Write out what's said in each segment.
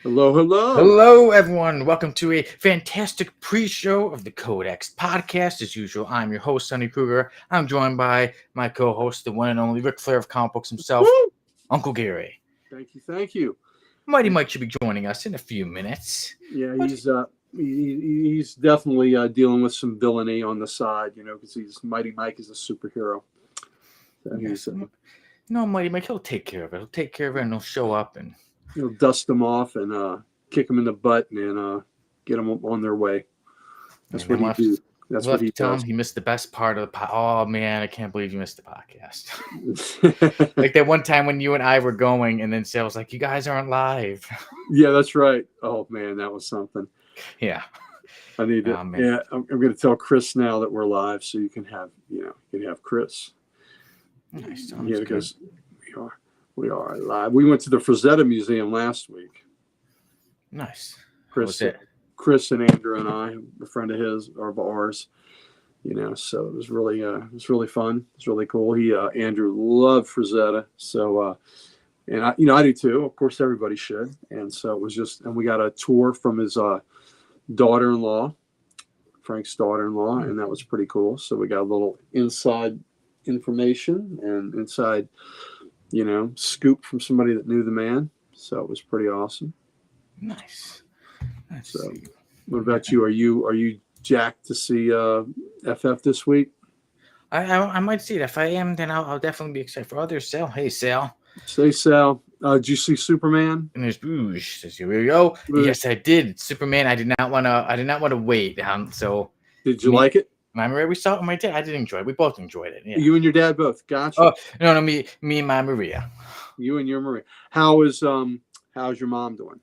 Hello, hello. Hello, everyone. Welcome to a fantastic pre-show of the Codex podcast. As usual, I'm your host, Sonny Kruger. I'm joined by my co-host, the one and only Ric Flair of comic books himself, Woo! Uncle Gary. Thank you, thank you. Mighty Mike should be joining us in a few minutes. Yeah, he's definitely dealing with some villainy on the side, because Mighty Mike is a superhero. So Yes. No, Mighty Mike, he'll take care of it. He'll take care of it, and he'll show up and he'll dust them off and kick them in the butt and get them on their way. That's what he do. That's what he does. He missed the best part of the podcast. Oh man, I can't believe you missed the podcast. Like that one time when you and I were going, and then Sal was like, "You guys aren't live." Yeah, that's right. Oh man, that was something. Yeah. I need to. Yeah, I'm going to tell Chris now that we're live, so you can have Chris. Nice. Yeah, because we are live. We went to the Frazetta Museum last week. Nice. Chris and Andrew and I, a friend of his or of ours, so it was really fun. It was really cool. Andrew loved Frazetta, so and I do too. Of course, everybody should. And so it was and we got a tour from his daughter-in-law, Frank's daughter-in-law, and that was pretty cool. So we got a little inside information and inside, scoop from somebody that knew the man. So it was pretty awesome. Nice. So, what about you? Are you jacked to see FF this week? I might see it. If I am, then I'll definitely be excited for others. Sal, hey Sal. Say Sal. Did you see Superman? And there's Boosh. Says, here we go. Boosh. Yes, I did. Superman. I did not want to wait. So did you like it? My we saw it. My dad. I did enjoy it. We both enjoyed it. Yeah. You and your dad both. Gotcha. Oh no, me and my Maria. You and your Maria. How's your mom doing?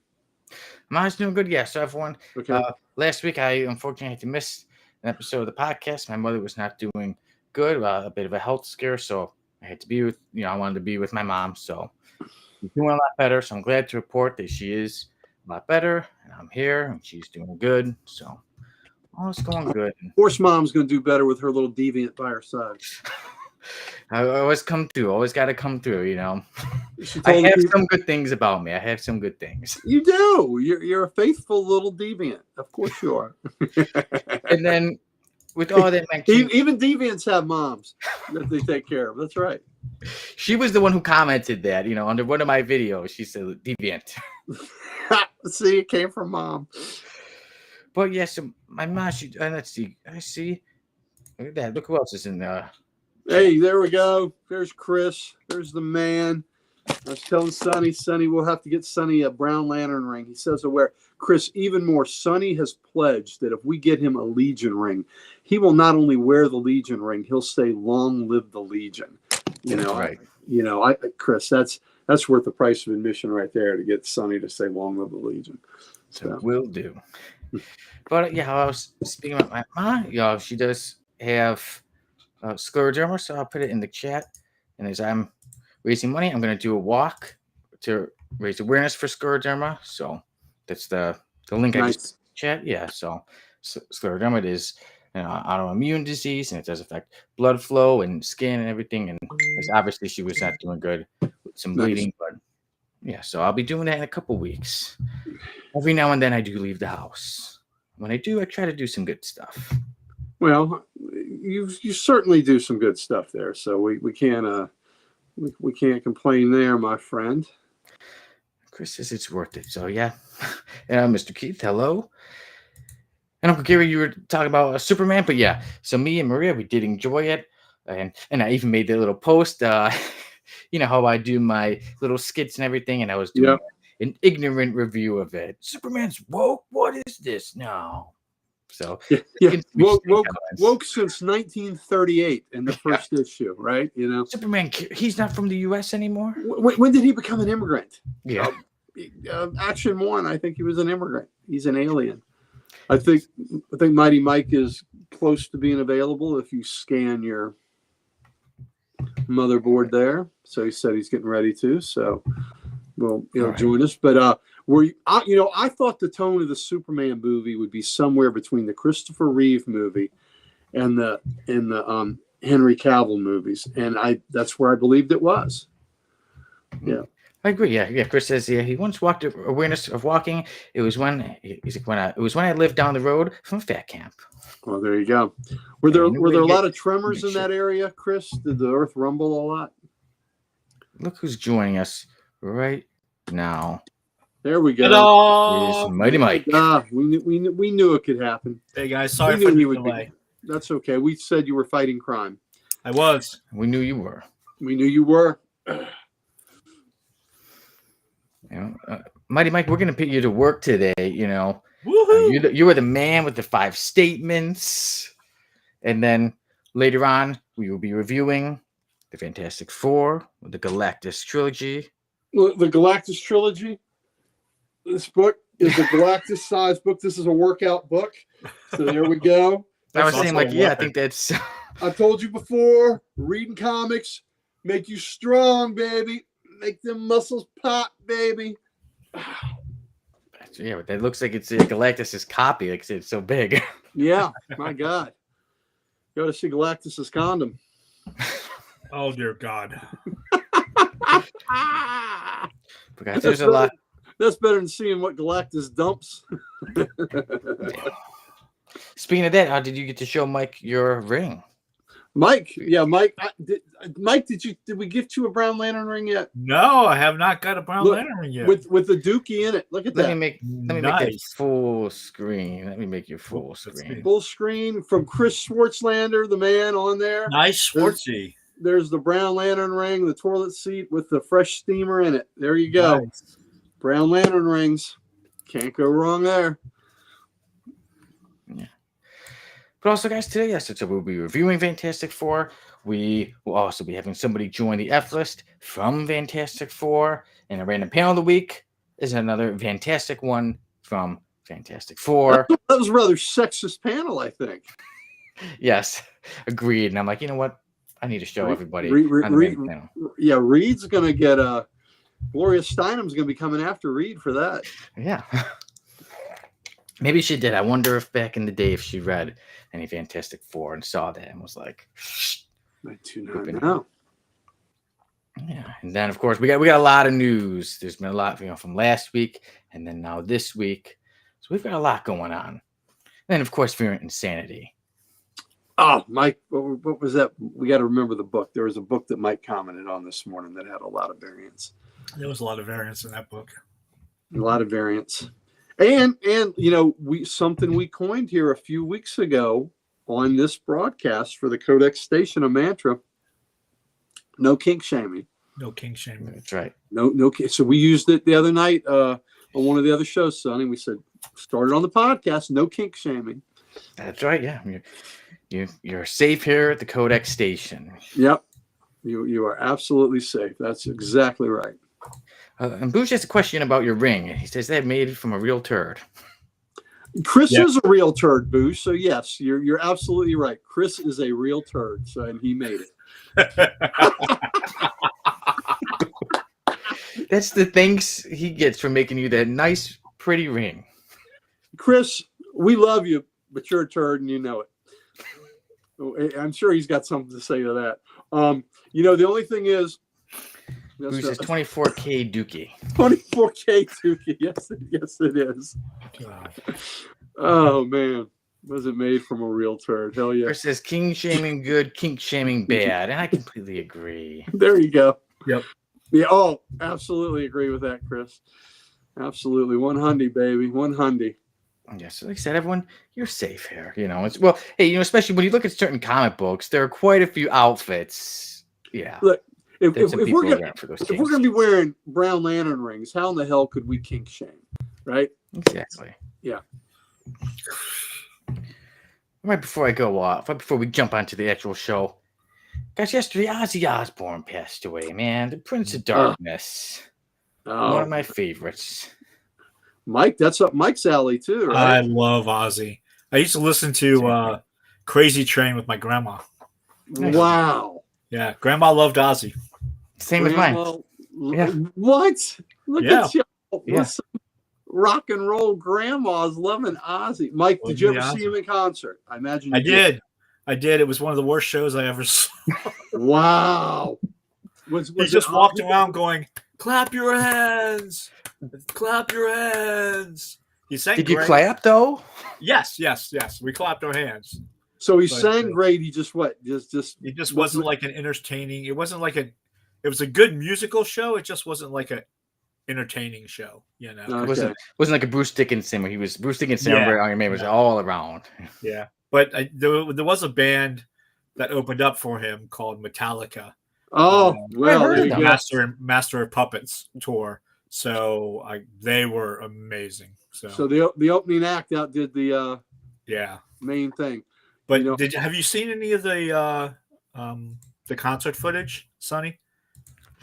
Mom's doing good. Yeah. So everyone. Okay. Last week I unfortunately had to miss an episode of the podcast. My mother was not doing good. A bit of a health scare, so I had to be with. I wanted to be with my mom. So she's doing a lot better. So I'm glad to report that she is a lot better, and I'm here, and she's doing good. So all is going good. Of course, mom's going to do better with her little deviant by her side. I always come through. Always got to come through, I have some good things about me. I have some good things. You do. You're a faithful little deviant. Of course you are. And then with all that, even deviants have moms that they take care of. That's right. She was the one who commented that, under one of my videos. She said deviant. See, it came from mom. But yes, so my mom. Let's see. I see. Look at that. Look who else is in there. Hey, there we go. There's Chris. There's the man. I was telling Sonny, we'll have to get Sonny a Brown Lantern ring. He says to wear. Chris, even more, Sonny has pledged that if we get him a Legion ring, he will not only wear the Legion ring, he'll say, "Long live the Legion." Right. Chris, that's worth the price of admission right there to get Sonny to say, "Long live the Legion." So will do. But yeah, I was speaking about my mom. She does have scleroderma, so I'll put it in the chat. And as I'm raising money, I'm going to do a walk to raise awareness for scleroderma. So that's the link. Nice. I just chat. Yeah. So scleroderma is an autoimmune disease, and it does affect blood flow and skin and everything. And obviously, she was not doing good with some bleeding, but yeah. So I'll be doing that in a couple weeks. Every now and then, I do leave the house. When I do, I try to do some good stuff. Well, you certainly do some good stuff there, so we can't complain there, my friend. Chris says it's worth it. So yeah, Mr. Keith, hello. And Uncle Gary, you were talking about Superman, but yeah. So me and Maria, we did enjoy it, and I even made the little post. How I do my little skits and everything, and I was doing an ignorant review of it. Superman's woke. What is this now? So woke since 1938 in the first issue, right? Superman, he's not from the U.S. anymore. When did he become an immigrant? Yeah, Action 1, I think he was an immigrant. He's an alien. I think Mighty Mike is close to being available if you scan your motherboard there. So he said he's getting ready to. So join us. But I thought the tone of the Superman movie would be somewhere between the Christopher Reeve movie and the Henry Cavill movies, and that's where I believed it was. Yeah. I agree. Yeah. Chris says he once walked awareness of walking. It was when I lived down the road from Fat Camp. Well, there you go. Were there a lot of tremors in that area, Chris? Did the earth rumble a lot? Look who's joining us right now. There we go. Hello, Mighty Mike. We knew it could happen. Hey guys, sorry for the delay. That's okay. We said you were fighting crime. I was. We knew you were. Mighty Mike, we're gonna put you to work today. You were the man with the 5 statements, and then later on we will be reviewing the Fantastic Four, the Galactus Trilogy. The Galactus Trilogy. This book is a Galactus-sized book. This is a workout book. So there we go. I was saying, I think that's. I told you before, reading comics make you strong, baby. Make them muscles pop, baby. Yeah, but that looks like it's Galactus's copy. Like it's so big. Yeah, my God. You ought to see Galactus's condom. Oh dear God. Because there's a lot. That's better than seeing what Galactus dumps. Speaking of that, how did you get to show Mike your ring? Mike, did we gift you a Brown Lantern ring yet? No, I have not got a Brown Lantern ring yet. With the Dookie in it. Look at that. Let me make it full screen. Let me make you full screen. Full screen from Chris Schwartzlander, the man on there. Nice, Schwartzy. There's the Brown Lantern ring, the toilet seat with the fresh steamer in it. There you go. Nice. Brown Lantern rings. Can't go wrong there. Yeah. But also, guys, today, so we'll be reviewing Fantastic Four. We will also be having somebody join the F list from Fantastic Four. And a random panel of the week is another fantastic one from Fantastic Four. That was a rather sexist panel, I think. Yes, agreed. And I'm like, you know what? I need to show everybody. Reed's going to get a... Gloria Steinem's going to be coming after Reed for that. Yeah. Maybe she did. I wonder if back in the day if she read any Fantastic Four and saw that and was like, I do not know. Yeah. And then, of course, we got a lot of news. There's been a lot from last week and then now this week. So we've got a lot going on. And then, of course, Fear and Insanity. Oh, Mike, what was that? We got to remember the book. There was a book that Mike commented on this morning that had a lot of variants. There was a lot of variants in that book. A lot of variants. And something we coined here a few weeks ago on this broadcast for the Codex Station of Mantra. No kink shaming. No kink shaming. That's right. No. So we used it the other night on one of the other shows, Sonny. We said, started on the podcast, no kink shaming. That's right. Yeah. You're safe here at the Codex Station. Yep. You are absolutely safe. That's exactly right. And Boosh has a question about your ring. He says they're made from a real turd. Chris is a real turd, Boosh. So yes, you're absolutely right. Chris is a real turd. So and he made it. That's the thanks he gets for making you that nice, pretty ring. Chris, we love you, but you're a turd and you know it. I'm sure he's got something to say to that. The only thing is, Bruce is 24K Dookie. 24K Dookie. Yes, it is. God. Oh man, was it made from a real turd? Hell yeah. Chris says king shaming good, kink shaming bad, and I completely agree. There you go. Yep. Yeah. Oh, absolutely agree with that, Chris. Absolutely, 100, baby, 100. Yes, like I said, everyone, you're safe here. Especially when you look at certain comic books, there are quite a few outfits. Yeah. Look, if we're going to be wearing Brown Lantern rings, how in the hell could we kink shame, right? Exactly. Yeah. Right before I go off, right before we jump onto the actual show, guys, yesterday Ozzy Osbourne passed away, man. The Prince of Darkness. One of my favorites. Mike, that's up Mike's alley too, right? I love Ozzy. I used to listen to Crazy Train with my grandma. Wow. Yeah, grandma loved Ozzy. Same as mine. Yeah. What? Look at you. Yeah. Rock and roll grandmas loving Ozzy. Mike, did you ever see him in concert? I imagine you did. I did. It was one of the worst shows I ever saw. Wow. He just walked around going, clap your hands, clap your hands. He sang Did you great. clap though? Yes. We clapped our hands. So he But, sang great. He just what? Just It just wasn't like an entertaining. It wasn't like a. It was a good musical show. It just wasn't like a entertaining show. You know. Okay. It wasn't like a Bruce Dickinson where he was Bruce Dickinson. Yeah, Iron Man was all around. Yeah, but there was a band that opened up for him called Metallica. Oh, well, heard there of you them. go. Master of Puppets tour. So they were amazing. So the opening act outdid the yeah main thing. But You know- have you seen any of the concert footage, Sonny?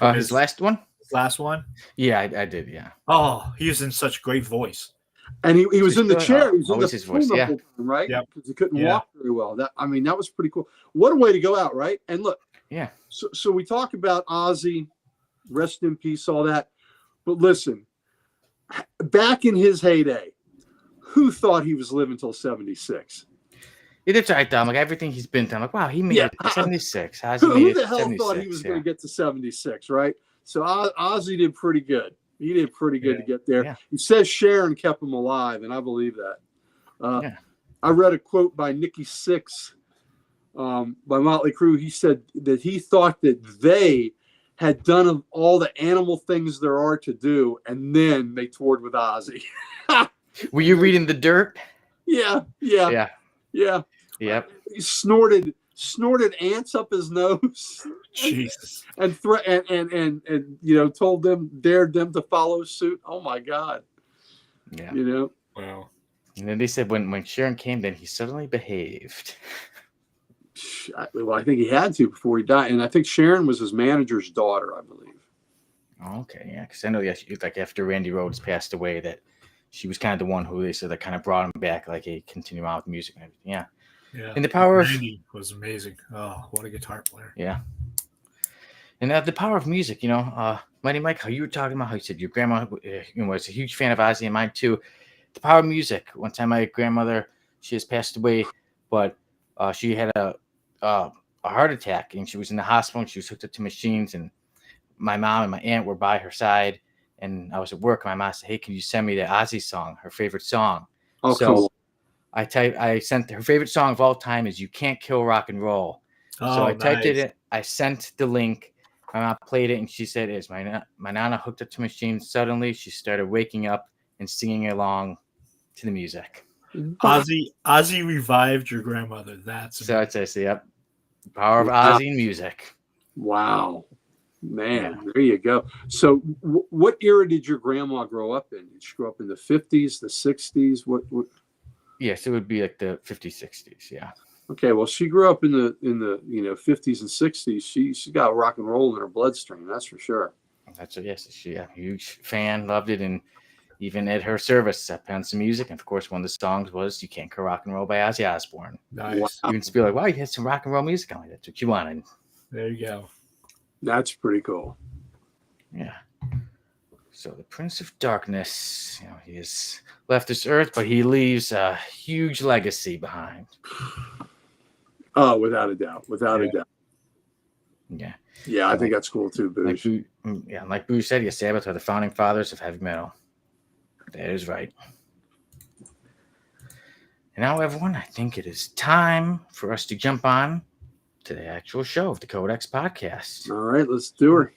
His last one? His last one? Yeah, I did. Yeah. Oh, he was in such great voice. And he was in the chair. He was in the his voice, phone the yeah. whole time, right? Yep. Because he couldn't Yeah. walk very well. That was pretty cool. What a way to go out, right? And look, Yeah. So we talk about Ozzy, rest in peace, all that. But listen, back in his heyday, who thought he was living till 76? It's right, Dom. Like everything he's been through. I'm like, wow, he made Yeah. it to 76. How's he made Who it the to hell 76? thought he was going to get to 76, right? So Ozzy did pretty good. He did pretty good to get there. Yeah. He says Sharon kept him alive, and I believe that. Yeah. I read a quote by Nikki Sixx, by Motley Crue. He said that he thought that they had done all the animal things there are to do, and then they toured with Ozzy. Were you reading The Dirt? Yeah. Yep. He snorted ants up his nose. Jesus. And told them, dared them to follow suit. Oh my God. Yeah. Wow. And then they said when Sharon came, then he suddenly behaved. Well, I think he had to before he died, and I think Sharon was his manager's daughter, I believe. Okay, yeah, because I know like after Randy Rhoads passed away, that she was kind of the one who they said that kind of brought him back, like a continue on with music and everything. Yeah. Yeah. And the power of Randy was amazing. Oh, what a guitar player. Yeah. And the power of music, Mighty Mike, how you were talking about how you said your grandma was a huge fan of Ozzy, and mine too. The power of music. One time my grandmother, she has passed away, but she had a heart attack, and she was in the hospital, and she was hooked up to machines, and my mom and my aunt were by her side, and I was at work, and my mom said, hey, can you send me the Ozzy song, her favorite song? Oh, so cool. I sent her favorite song of all time is You Can't Kill Rock and Roll. So I typed it in, I sent the link, my mom played it, and she said, "Is my nana hooked up to machines?" Suddenly, she started waking up and singing along to the music. Ozzy revived your grandmother. That's So I'd say, yep, power of Ozzy and music. Wow, man, there you go. So, what era did your grandma grow up in? Did she grow up in the 50s, the 60s? What? Yes, it would be like the 50s, 60s. Yeah. Okay, well, she grew up in the 50s and 60s. She got rock and roll in her bloodstream, that's for sure. That's a yes. She a huge fan, loved it, and even at her service, I found some music, and of course, one of the songs was "You Can't Kill Rock and Roll" by Ozzy Osbourne. Nice. Wow. You can feel like, wow, you had some rock and roll music. I'm like, that's what you wanted. There you go. That's pretty cool. Yeah. So the Prince of Darkness, he has left this earth, but he leaves a huge legacy behind. Oh, without a doubt. Yeah. Yeah, I think that's cool too, Boosh. Like Boosh said, Sabbath are the founding fathers of heavy metal. That is right. And now, everyone, I think it is time for us to jump on to the actual show of the Codex Podcast. All right, let's do her.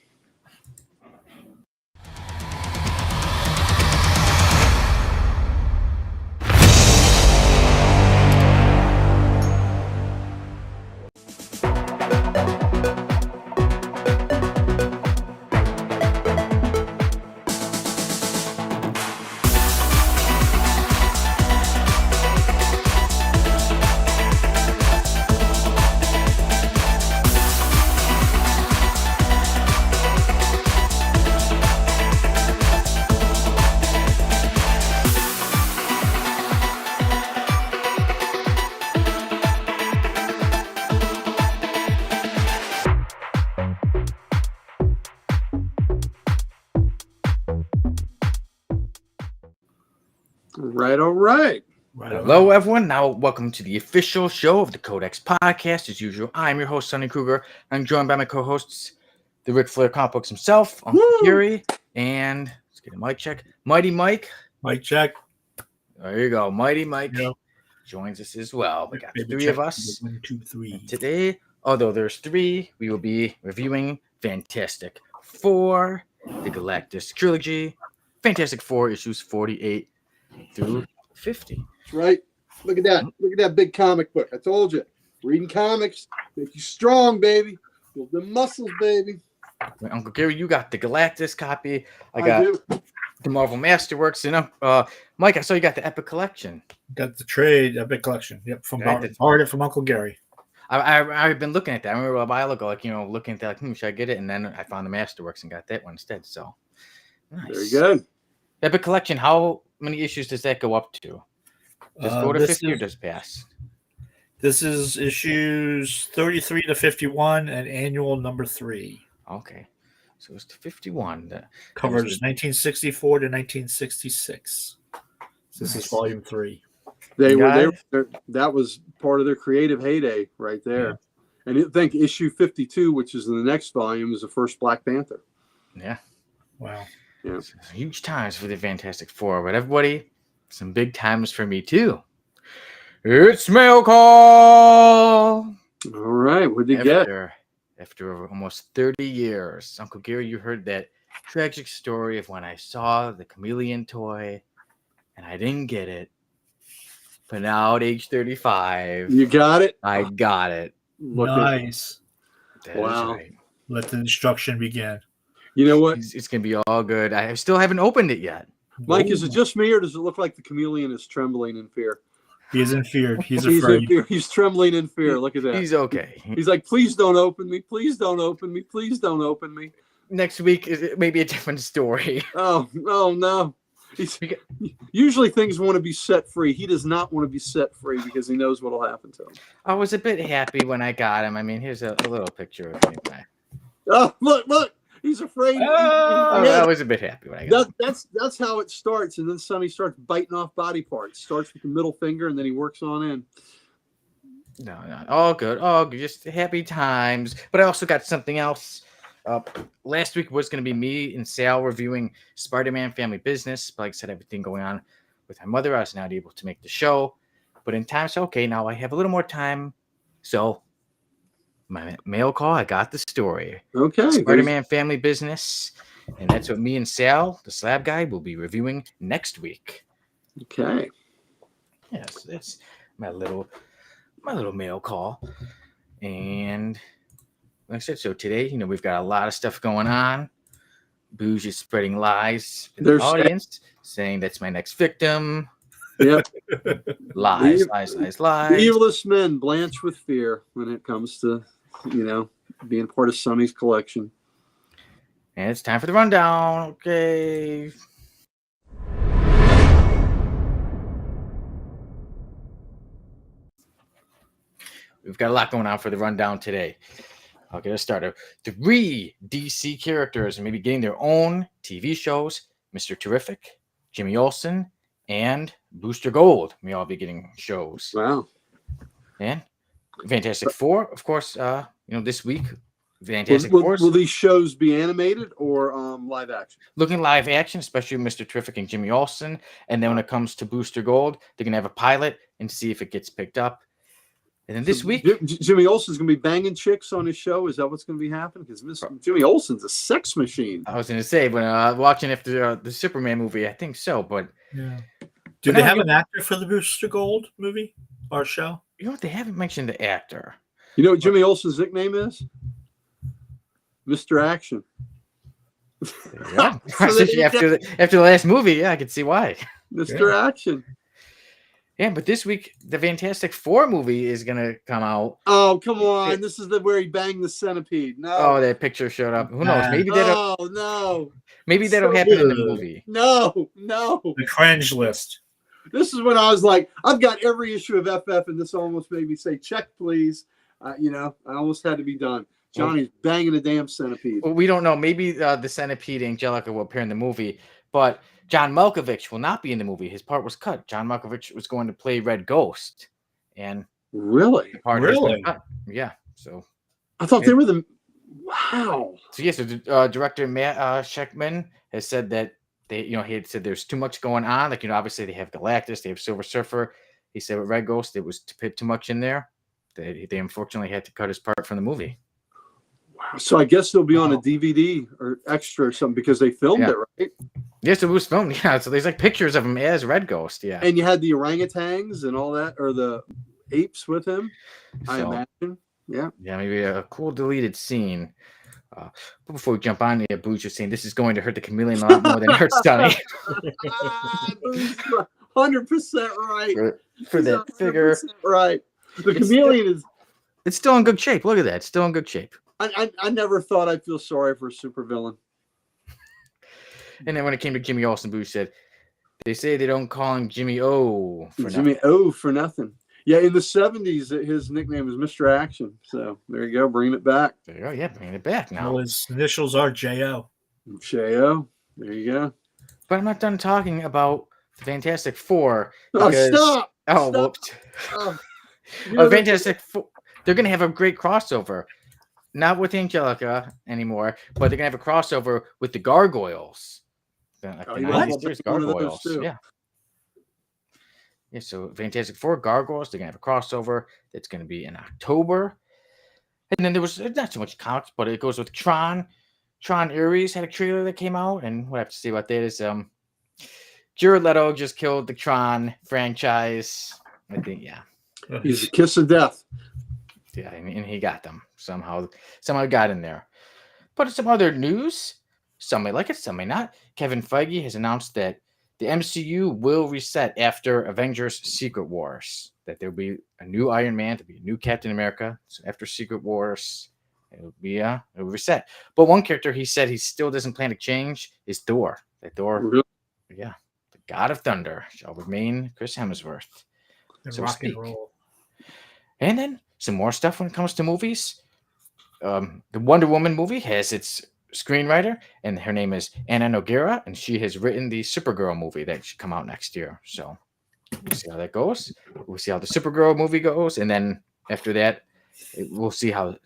All right. Hello, everyone. Now, welcome to the official show of the Codex Podcast. As usual, I'm your host, Sonny Kruger. I'm joined by my co-hosts, the Ric Flair comic books himself, Uncle Woo! Gary, and let's get a mic check. Mighty Mike. Mic check. There you go. Mighty Mike Yeah. joins us as well. We got the Baby three check. of us. 1, 2, 3. And today, although there's 3, we will be reviewing Fantastic Four, the Galactus Trilogy, Fantastic Four issues 48 through 50. That's right. Look at that. Look at that big comic book. I told you. Reading comics make you strong, baby. Build the muscles, baby. Uncle Gary, you got the Galactus copy. I got do. the Marvel Masterworks. And Mike, I saw you got the Epic Collection. Got the trade Epic Collection. Yep, from Right, borrowed it from Uncle Gary. I've been looking at that. I remember a while ago, looking at that, should I get it? And then I found the Masterworks and got that one instead. So nice. Very good. Epic Collection, how many issues does that go up to? Does it go to 50 or does it pass? This is issues 33 to 51 and annual number 3. Okay. So it's to 51. Covers 1964 to 1966. This is volume 3. That was part of their creative heyday right there. Yeah. And I think issue 52, which is in the next volume, is the first Black Panther. Yeah. Wow. Yeah. Huge times for the Fantastic Four, but everybody, some big times for me too. It's mail call. All right. What did you get? After almost 30 years, Uncle Gary, you heard that tragic story of when I saw the Chameleon toy and I didn't get it. But now at age 35, You got it? I got it. Nice. That Wow. is right. Let the destruction begin. You know what? It's going to be all good. I still haven't opened it yet. Mike, is it just me or does it look like the chameleon is trembling in fear? He is in fear. He's He's afraid. in fear. He's trembling in fear. Look at that. He's okay. He's like, please don't open me. Please don't open me. Please don't open me. Next week is maybe a different story. Oh no. Usually things want to be set free. He does not want to be set free because he knows what will happen to him. I was a bit happy when I got him. I mean, here's a little picture of me. Oh, look. He's afraid. I was a bit happy when I got him. That's how it starts. And then Sonny starts biting off body parts. Starts with the middle finger and then he works on in. No, all good. Just happy times. But I also got something else. Last week was going to be me and Sal reviewing Spider-Man Family Business. But like I said, everything going on with my mother, I was not able to make the show. But in time, so okay, now I have a little more time. So my mail call, I got the story. Okay. Spider-Man Family Business. And that's what me and Sal, the slab guy, will be reviewing next week. Okay. Yes, that's my little mail call. And like I said, so today, we've got a lot of stuff going on. Booge is spreading lies in the audience, saying that's my next victim. Yep. Lies. The evilest men blanch with fear when it comes to, being part of Sonny's collection. And it's time for the rundown. Okay. We've got a lot going on for the rundown today. I'll get us started. 3 DC characters maybe getting their own TV shows. Mr. Terrific, Jimmy Olsen, and Booster Gold may all be getting shows. Wow. And Fantastic Four, of course, this week, Fantastic Four. Will these shows be animated or live action? Looking live action, especially Mr. Terrific and Jimmy Olsen. And then when it comes to Booster Gold, they're going to have a pilot and see if it gets picked up. And then this week, Jimmy Olsen's going to be banging chicks on his show. Is that what's going to be happening? Because Jimmy Olsen's a sex machine. I was going to say, when watching after the Superman movie, I think so. But yeah. Do they have an actor for the Booster Gold movie or show? You know what? They haven't mentioned the actor. You know what Jimmy Olsen's nickname is? Mr. Action. Yeah. after the last movie, yeah, I could see why. Mr. Action. Yeah, but this week the Fantastic Four movie is gonna come out. Oh, come on! This is where he banged the centipede. No. Oh, that picture showed up. Who knows? Maybe that'll. Oh no. Maybe that'll happen in the movie. No. The cringe list. This is when I was like, I've got every issue of FF, and this almost made me say, "Check, please." I almost had to be done. Johnny's banging a damn centipede. Well, we don't know. Maybe the centipede Angelica will appear in the movie, but John Malkovich will not be in the movie. His part was cut. John Malkovich was going to play Red Ghost, and really, part really, yeah. So I thought they were the. Wow. So yes, director Matt Sheckman has said that he had said there's too much going on. Like, obviously they have Galactus, they have Silver Surfer. He said with Red Ghost, it was to put too much in there. They unfortunately had to cut his part from the movie. Wow. So I guess they'll be on a DVD or extra or something because they filmed it, right? Yes, it was filmed. Yeah, so there's like pictures of him as Red Ghost. Yeah, And you had the orangutans and all that, or the apes with him, I imagine. Yeah. Yeah, maybe a cool deleted scene. But before we jump on, Boo's just saying this is going to hurt the Chameleon a lot more than it hurts Sonny. 100% right. For that figure. Right. The Chameleon it's still in good shape. Look at that. It's still in good shape. I never thought I'd feel sorry for a supervillain. And then when it came to Jimmy Olsen, Boo said, they say they don't call him Jimmy O for Jimmy nothing. O for nothing. Yeah, in the 70s, his nickname was Mr. Action. So there you go, bringing it back. There you go. Yeah, bringing it back now. Well, his initials are J.O. J.O. There you go. But I'm not done talking about the Fantastic Four. Because, stop! Oh, stop. whoops. Oh, Fantastic Four. They're going to have a great crossover. Not with Angelica anymore, but they're going to have a crossover with the Gargoyles. Like the 90s series Gargoyles. Yeah. Yeah, so Fantastic Four, Gargoyles, they're going to have a crossover that's going to be in October. And then there was not so much comics, but it goes with Tron. Tron Ares had a trailer that came out, and what I have to say about that is Jared Leto just killed the Tron franchise. I think, yeah. He's a kiss of death. Yeah, and he got them. Somehow got in there. But some other news. Some may like it, some may not. Kevin Feige has announced that the MCU will reset after Avengers Secret Wars. That there'll be a new Iron Man, there'll be a new Captain America. So after Secret Wars, it'll reset. But one character he said he still doesn't plan to change is Thor. That Thor, Really? yeah, the God of Thunder shall remain Chris Hemsworth. So rock and roll. And then some more stuff when it comes to movies. The Wonder Woman movie has its screenwriter, and her name is Anna Nogueira, and she has written the Supergirl movie that should come out next year. So we'll see how that goes. We'll see how the Supergirl movie goes, and then after that, we'll see how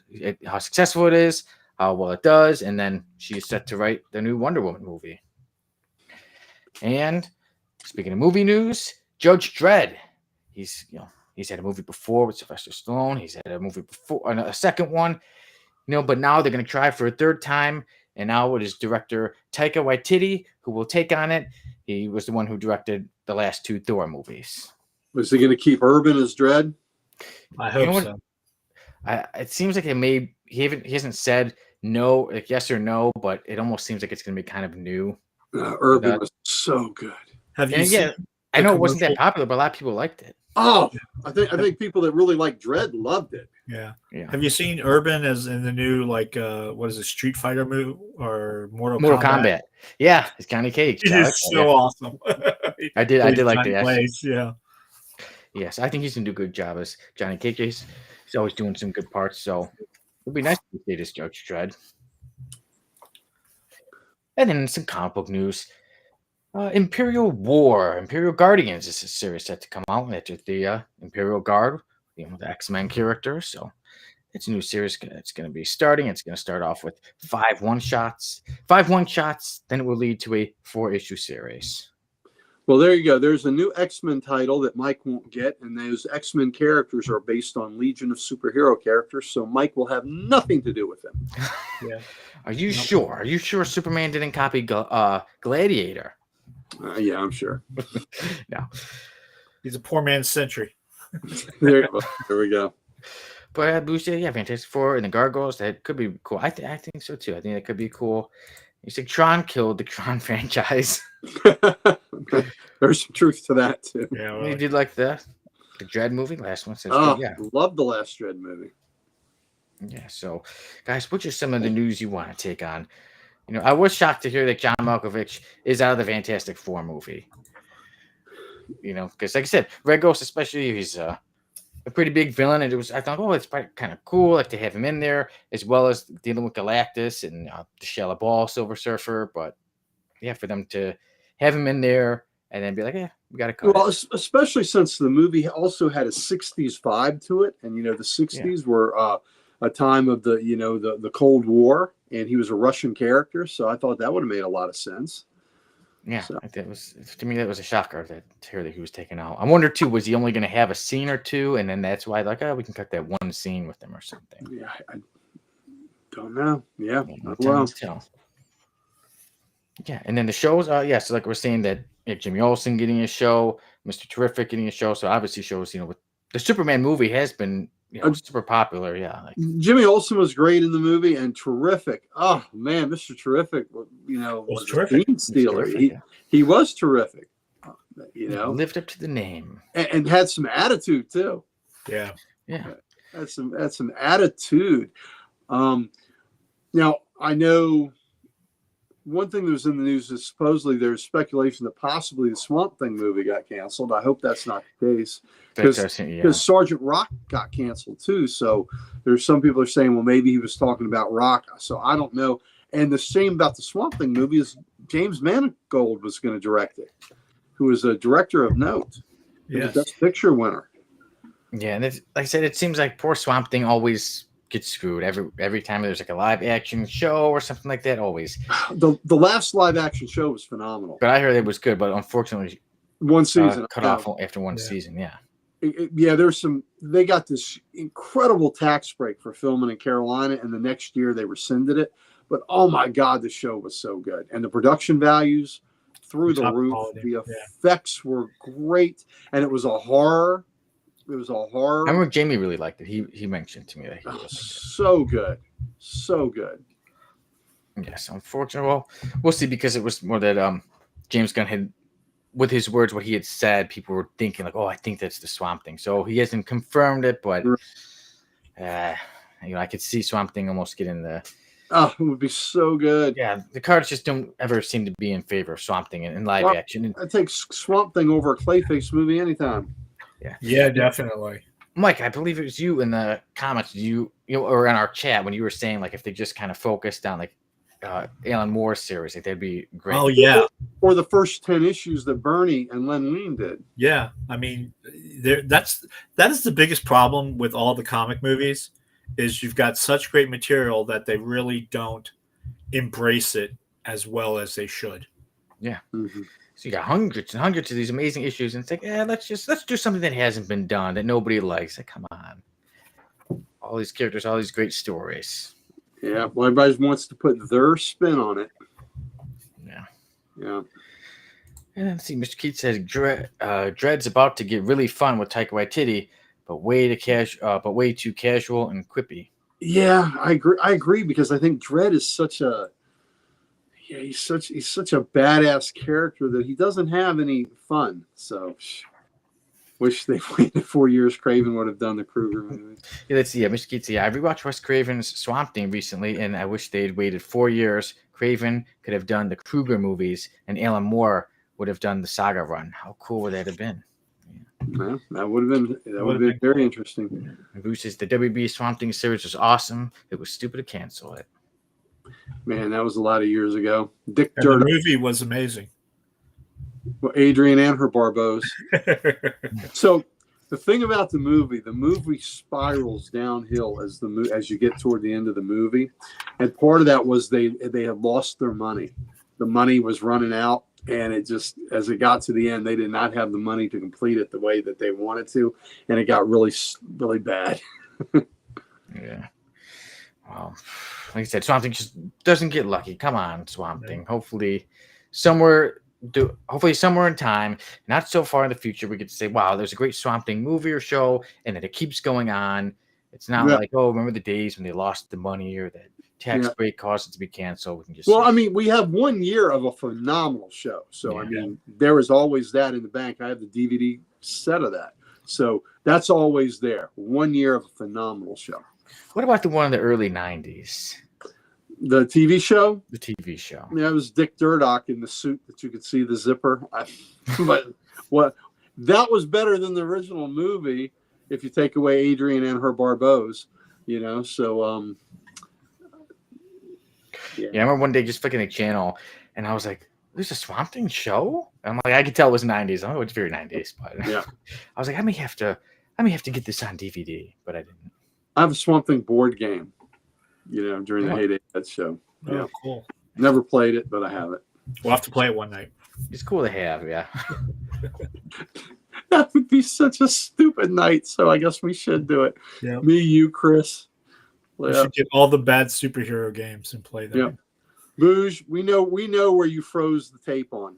successful it is, how well it does, and then she's set to write the new Wonder Woman movie. And speaking of movie news, Judge Dredd, he's had a movie before with Sylvester Stallone. He's had a movie before, a second one, but now they're going to try for a third time. And now it is director Taika Waititi who will take on it. He was the one who directed the last two Thor movies. Was he going to keep Urban as Dredd? I hope so. It seems like he hasn't said no, like yes or no, but it almost seems like it's going to be kind of new. Urban was so good. Have you seen? I know it wasn't that popular, but a lot of people liked it. Oh, I think people that really like Dredd loved it. Yeah. Have you seen Urban as in the new what is it, Street Fighter movie or Mortal Kombat? Yeah, it's Johnny Cage. It is so awesome. I did like that. Yeah. Yes, I think he's gonna do a good job as Johnny Cage. He's always doing some good parts, so it'll be nice to see this Judge Dredd. And then some comic book news. Imperial Guardians is a series set to come out. It's the Imperial Guard, the X-Men characters. So it's a new series. It's going to be starting. It's going to start off with 5 one-shots. 5 one-shots, then it will lead to a 4-issue series. Well, there you go. There's a new X-Men title that Mike won't get, and those X-Men characters are based on Legion of Superhero characters, so Mike will have nothing to do with them. Yeah. Are you sure? Are you sure Superman didn't copy Gladiator? Yeah, I'm sure. No. He's a poor man's Sentry. There we go. But Fantastic Four and the Gargoyles, that could be cool. I think so too. I think that could be cool. You said Tron killed the Tron franchise. There's some truth to that too. Yeah, well, You did like the Dredd movie, last one. Says Love the last Dredd movie. Yeah. So, guys, which are some of the news you want to take on? I was shocked to hear that John Malkovich is out of the Fantastic Four movie. Because like I said, Red Ghost, especially, he's a pretty big villain, and I thought, it's kind of cool, like to have him in there, as well as dealing with Galactus and the Shell of Ball, Silver Surfer. But yeah, for them to have him in there and then be like, we got to cut. Well, especially since the movie also had a '60s vibe to it, and the '60s were a time of the the Cold War, and he was a Russian character, so I thought that would have made a lot of sense. Yeah, So. that was to me that was a shocker to hear that he was taken out. I wonder too, was he only going to have a scene or two, and then that's why like, oh, we can cut that one scene with him or something. Yeah, I don't know. Yeah, No well, time to tell. Yeah, and then the shows, so like we're saying that Jimmy Olsen getting a show, Mr. Terrific getting a show, so obviously shows, with the Superman movie has been super popular. Yeah, like Jimmy Olsen was great in the movie and terrific. Oh man, Mr. Terrific, was a scene stealer. He was terrific. Lived up to the name and had some attitude too. Yeah. Had some attitude. Now I know one thing that was in the news is supposedly there's speculation that possibly the Swamp Thing movie got canceled. I hope that's not the case because Sergeant Rock got canceled too. So there's some people are saying, well, maybe he was talking about Rock. So I don't know. And the same about the Swamp Thing movie is James Mangold was going to direct it, who was a director of note. Yes. Best Picture winner. Yeah, and like I said, it seems like poor Swamp Thing always gets screwed every time there's like a live action show or something like that. Always. The last live action show was phenomenal. But I heard it was good, but unfortunately, one season cut off after one season. Yeah. There's they got this incredible tax break for filming in Carolina, and the next year they rescinded it. But oh my God, the show was so good, and the production values through the roof. Quality. The effects were great, and it was a horror. It was a horror. I remember Jamie really liked it. He mentioned to me that he was so good. Yes, unfortunately, well, we'll see, because it was more that James Gunn had, with his words, what he had said, people were thinking like, oh, I think that's the Swamp Thing. So he hasn't confirmed it, but I could see Swamp Thing almost get in the. Oh, it would be so good. Yeah, the cards just don't ever seem to be in favor of Swamp Thing in live action. I take Swamp Thing over a Clayface movie anytime. Yeah, definitely. Mike, I believe it was you in the comments, or in our chat, when you were saying like if they just kind of focused on like Alan Moore's series, like that'd be great. Oh yeah, or the first 10 issues that Bernie and Len Wein did. Yeah, I mean, that is the biggest problem with all the comic movies, is you've got such great material that they really don't embrace it as well as they should. Yeah. Mm-hmm. So you got hundreds and hundreds of these amazing issues, and it's like, let's do something that hasn't been done, that nobody likes. Like, come on, all these characters, all these great stories. Yeah, well, everybody wants to put their spin on it. Yeah. And then see, Mr. Keith says Dredd's about to get really fun with Taika Waititi, but way too casual and quippy. Yeah, I agree because I think Dredd is such a. Yeah, he's such a badass character that he doesn't have any fun. So, wish they waited 4 years. Craven would have done the Krueger movie. Yeah, let's see. Mr. Keats, I rewatched Wes Craven's Swamp Thing recently, and I wish they had waited 4 years. Craven could have done the Krueger movies, and Alan Moore would have done the Saga run. How cool would that have been? Yeah, that would have been very interesting. Bruce says the WB Swamp Thing series was awesome. It was stupid to cancel it. Man, that was a lot of years ago. Dick And Dirt. the movie was amazing. Well, Adrian and her Barbos. So the thing about the movie spirals downhill as you get toward the end of the movie, and part of that was they had lost their money. The money was running out, and it just, as it got to the end, they did not have the money to complete it the way that they wanted to, and it got really, really bad. Yeah. Well, like I said, Swamp Thing just doesn't get lucky. Come on, Swamp Thing. Hopefully somewhere in time, not so far in the future, we get to say, wow, there's a great Swamp Thing movie or show, and that it keeps going on. It's not like, oh, remember the days when they lost the money or that tax break caused it to be canceled. We can just we have 1 year of a phenomenal show. So, there is always that in the bank. I have the DVD set of that. So that's always there. 1 year of a phenomenal show. What about the one in the early 90s? The TV show? The TV show. Yeah, it was Dick Durdock in the suit that you could see the zipper. But that was better than the original movie if you take away Adrian and her Barbos, so I remember one day just flicking the channel and I was like, there's a Swamp Thing show? And I'm like, I could tell it was 90s. I know it's very 90s, but I was like, I may have to get this on DVD, but I didn't. I have a Swamp Thing board game, during the heyday of that show. Oh, Yeah. cool. Never played it, but I have it. We'll have to play it one night. It's cool to have, yeah. That would be such a stupid night, so I guess we should do it. Yeah. Me, you, Chris. We should get all the bad superhero games and play them. Yeah. Booge, we know where you froze the tape on.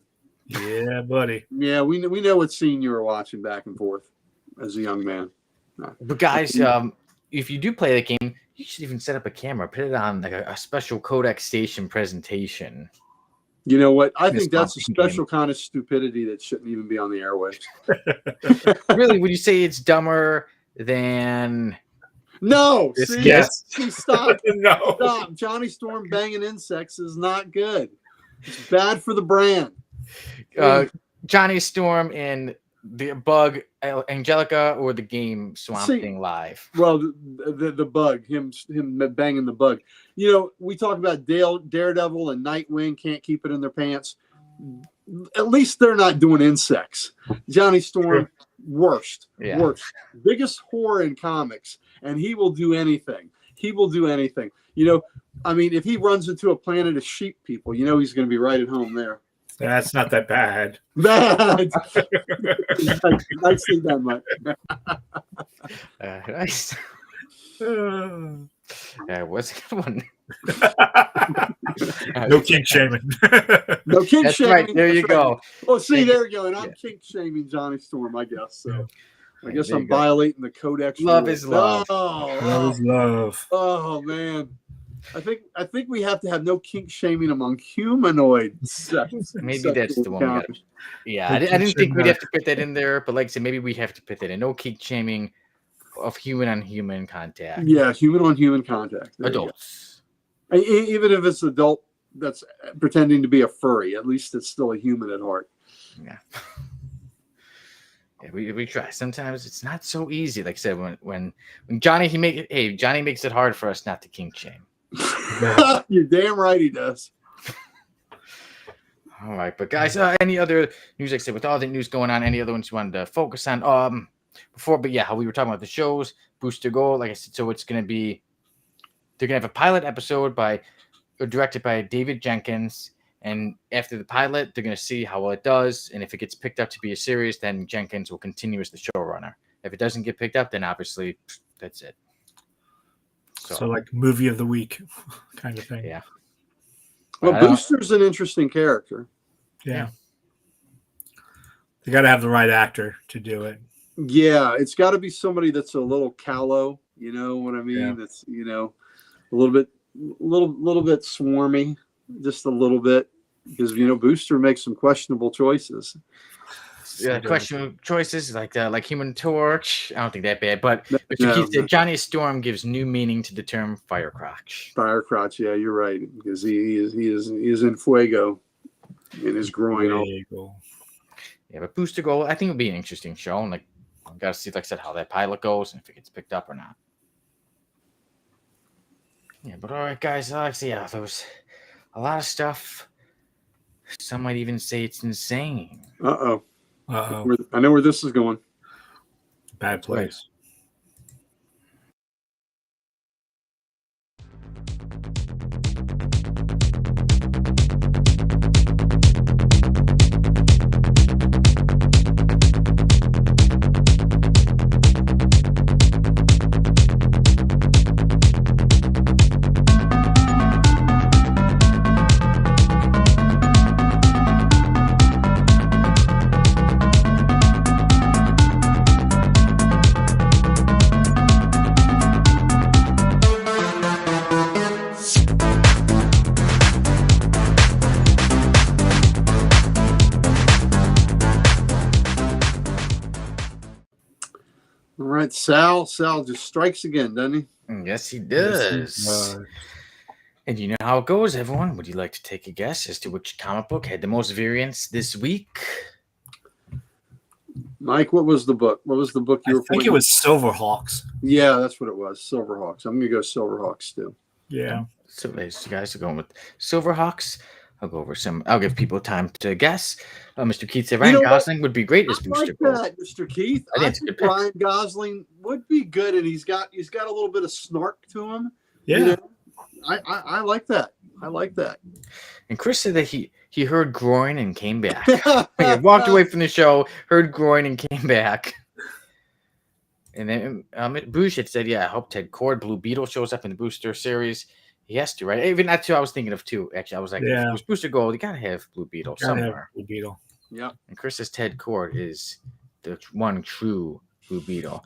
Yeah, buddy. Yeah, we know what scene you were watching back and forth as a young man. No. But guys, if you do play the game, you should even set up a camera, put it on like a special codec station presentation. You know what? I think that's a special kind of stupidity that shouldn't even be on the airwaves. Really, would you say it's dumber than? No, Yes. Stop. No. Stop. Johnny Storm banging insects is not good. It's bad for the brand. Johnny Storm and the bug Angelica, or the game Swamp Thing Live? Well, the bug, him banging the bug. We talk about Daredevil and Nightwing can't keep it in their pants. At least they're not doing insects. Johnny Storm, worst. Biggest whore in comics, and he will do anything. If he runs into a planet of sheep people, he's going to be right at home there. That's not that bad. Bad. Nicely done, Mike. Nice. What's the one? No kink shaming. No kink That's shaming. right. There you go. Oh, see, there you go. And I'm kink shaming Johnny Storm, I guess. So I guess I'm violating the codex. Love is love. Love is love. Oh man. I think we have to have no kink shaming among humanoids. Maybe that's the one. I didn't think we'd have to put that in there, but like I said, maybe we have to put that in. No kink shaming of human on human contact. Yeah, human on human contact. There Adults. Even if it's adult that's pretending to be a furry, at least it's still a human at heart. Yeah. We try. Sometimes it's not so easy. Like I said, when Johnny makes it hard for us not to kink shame. You're damn right he does. All right, but guys, any other news? Like I said, with all the news going on, any other ones you wanted to focus on? How we were talking about the shows, Booster Gold. Like I said, so they're gonna have a pilot episode directed by David Jenkins, and after the pilot, they're gonna see how well it does, and if it gets picked up to be a series, then Jenkins will continue as the showrunner. If it doesn't get picked up, then obviously that's it. So like movie of the week kind of thing. Yeah. Well, Booster's an interesting character. Yeah. They got to have the right actor to do it. Yeah, it's got to be somebody that's a little callow. You know what I mean? Yeah. That's a little bit swarmy, just a little bit, because Booster makes some questionable choices. Yeah, questionable choices like Human Torch. I don't think that bad, but Johnny Storm gives new meaning to the term Firecrotch. Firecrotch, yeah, you're right, because he is in fuego in his groin. Yeah, but Booster Gold, I think it'll be an interesting show, and I've got to see, like I said, how that pilot goes and if it gets picked up or not. Yeah, but all right, guys, there was a lot of stuff. Some might even say it's insane. Uh-oh. I know where this is going. Bad place. All right, Sal just strikes again, doesn't he? Yes, he does. And you know how it goes, everyone. Would you like to take a guess as to which comic book had the most variants this week? Mike, what was the book? What was the book you were I think it was Silverhawks. Yeah, that's what it was. Silverhawks. I'm going to go Silverhawks too. Yeah. So you guys are going with Silverhawks. I'll go over some. I'll give people time to guess. Mr. Keith said You Ryan know what? Gosling would be great as I Booster like Gold. that, Mr. Keith. I I think it's a think good pick. Ryan Gosling would be good, and he's got a little bit of snark to him. Yeah. You know? I like that. I like that. And Chris said that he heard groin and came back. He walked away from the show, heard groin and came back. And then Bush had said, "Yeah, I hope Ted Kord, Blue Beetle, shows up in the Booster series. He has to, right? Even that's who I was thinking of too. Actually, I was like, if it was Booster Gold, you gotta have Blue Beetle somewhere. Blue Beetle. Yeah. And Chris's Ted Kord is the one true Blue Beetle.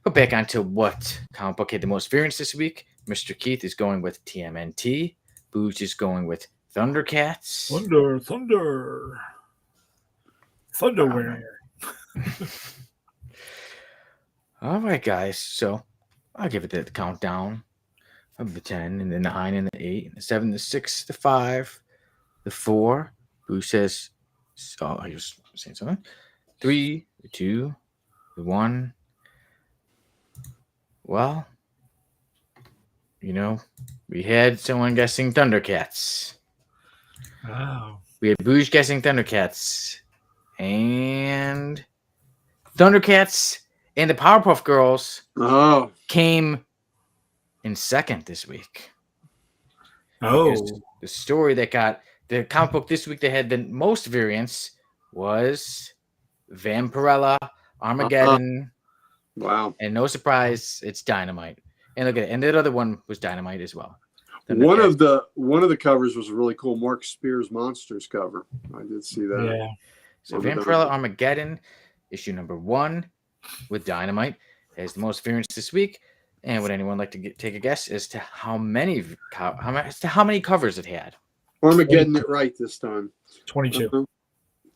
But back onto what comic book had the most variants this week. Mr. Keith is going with TMNT. Booge is going with Thundercats. Thunderwear. All right, guys. So I'll give it the countdown of the 10 and the 9 and the 8 and the 7, the 6, the 5, the 4. Booge says, I was saying something. 3, the 2, the 1. Well, we had someone guessing Thundercats. Oh. We had Booge guessing Thundercats. And Thundercats and the Powerpuff Girls came in second this week. Oh. Because the story that got the comic book this week that had the most variants was Vampirella, Armageddon. Wow. And no surprise, it's Dynamite. And look at it. And that other one was Dynamite as well. One of the covers was a really cool Mark Spears Monsters cover. I did see that. Yeah. So Vampirella Armageddon, issue number 1 with Dynamite, has the most variants this week. And would anyone like to take a guess as to how many covers it had? Armageddon it right this time. 22.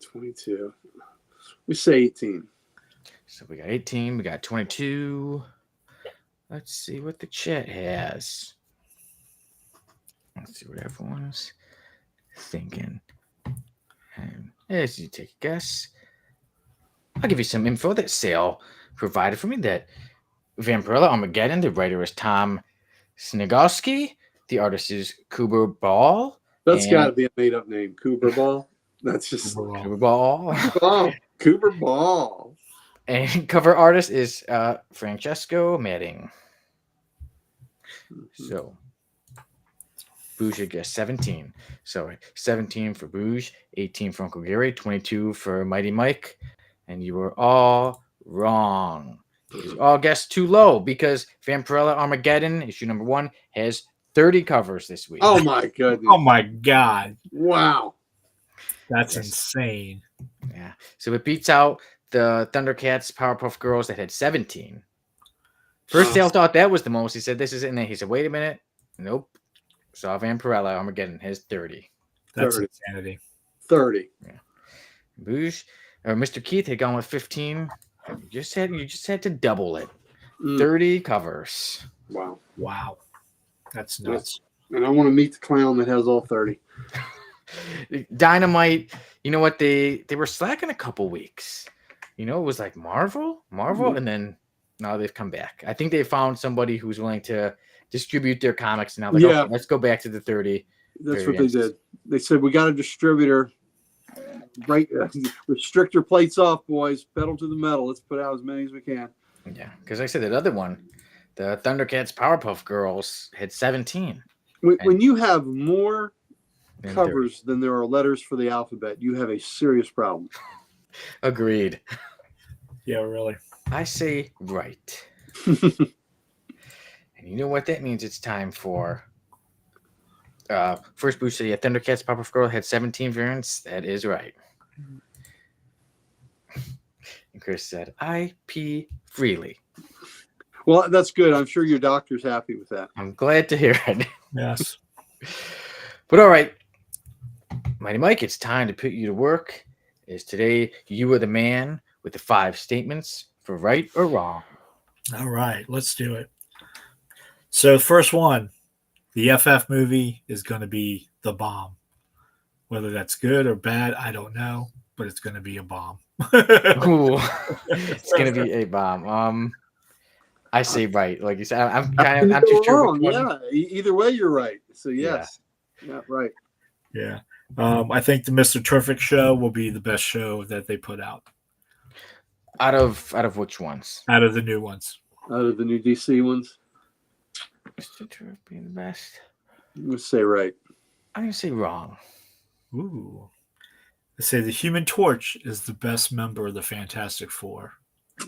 22. We say 18. So we got 18, we got 22. Let's see what the chat has. Let's see what everyone's thinking. And as you take a guess, I'll give you some info that Sale provided for me that Vampirella Armageddon, the writer is Tom Snigowski, the artist is Cooper Ball. That's got to be a made-up name, Cooper Ball. That's just Cooper Ball. Cooper Ball. And cover artist is Francesco Madding. So Booge gets 17. So 17 for Booge, 18 for Uncle Gary, 22 for Mighty Mike. And you were all wrong. You all guessed too low because Vampirella Armageddon, issue number 1, has 30 covers this week. Oh my goodness. Oh my God. Wow. That's insane. Yeah. So it beats out the Thundercats Powerpuff Girls that had 17. First Sale thought that was the most. He said, this is in there. He said, wait a minute. Nope. Saw Vampirella Armageddon has 30. That's 30. insanity. 30. Yeah. Booge, or Mr. Keith had gone with 15. You just had to double it. 30 covers. Wow. Wow. That's nuts. And I want to meet the clown that has all 30. Dynamite, you know what? They were slacking a couple weeks. It was like Marvel, and then now they've come back. I think they found somebody who's willing to distribute their comics now. Okay, let's go back to the 30. That's what they did. They said, we got a distributor. Right, restrict your plates off, boys. Pedal to the metal. Let's put out as many as we can. Yeah, because I said that other one, the Thundercats Powerpuff Girls had 17. When you have more than covers than there are letters for the alphabet, you have a serious problem. Agreed. Yeah, really. I say right. And you know what that means? It's time for first boost. Yeah, Thundercats Powerpuff Girl had 17 variants. That is right. And Chris said, I pee freely. Well, that's good. I'm sure your doctor's happy with that. I'm glad to hear it. Yes. But all right, Mighty Mike, it's time to put you to work. As today, you are the man with the 5 statements for right or wrong. All right, let's do it. So, first one, the FF movie is going to be the bomb. Whether that's good or bad, I don't know, but it's going to be a bomb. Ooh, it's going to be a bomb. I say right. Like you said, I'm too sure. Yeah, either way, you're right. So, yes. Yeah, right. Yeah. I think the Mr. Terrific show will be the best show that they put out Out of which ones? out of the new ones. Out of the new DC ones, Mr. Terrific being the best. I'm gonna say right. I'm gonna say wrong. Ooh. They say the Human Torch is the best member of the Fantastic Four.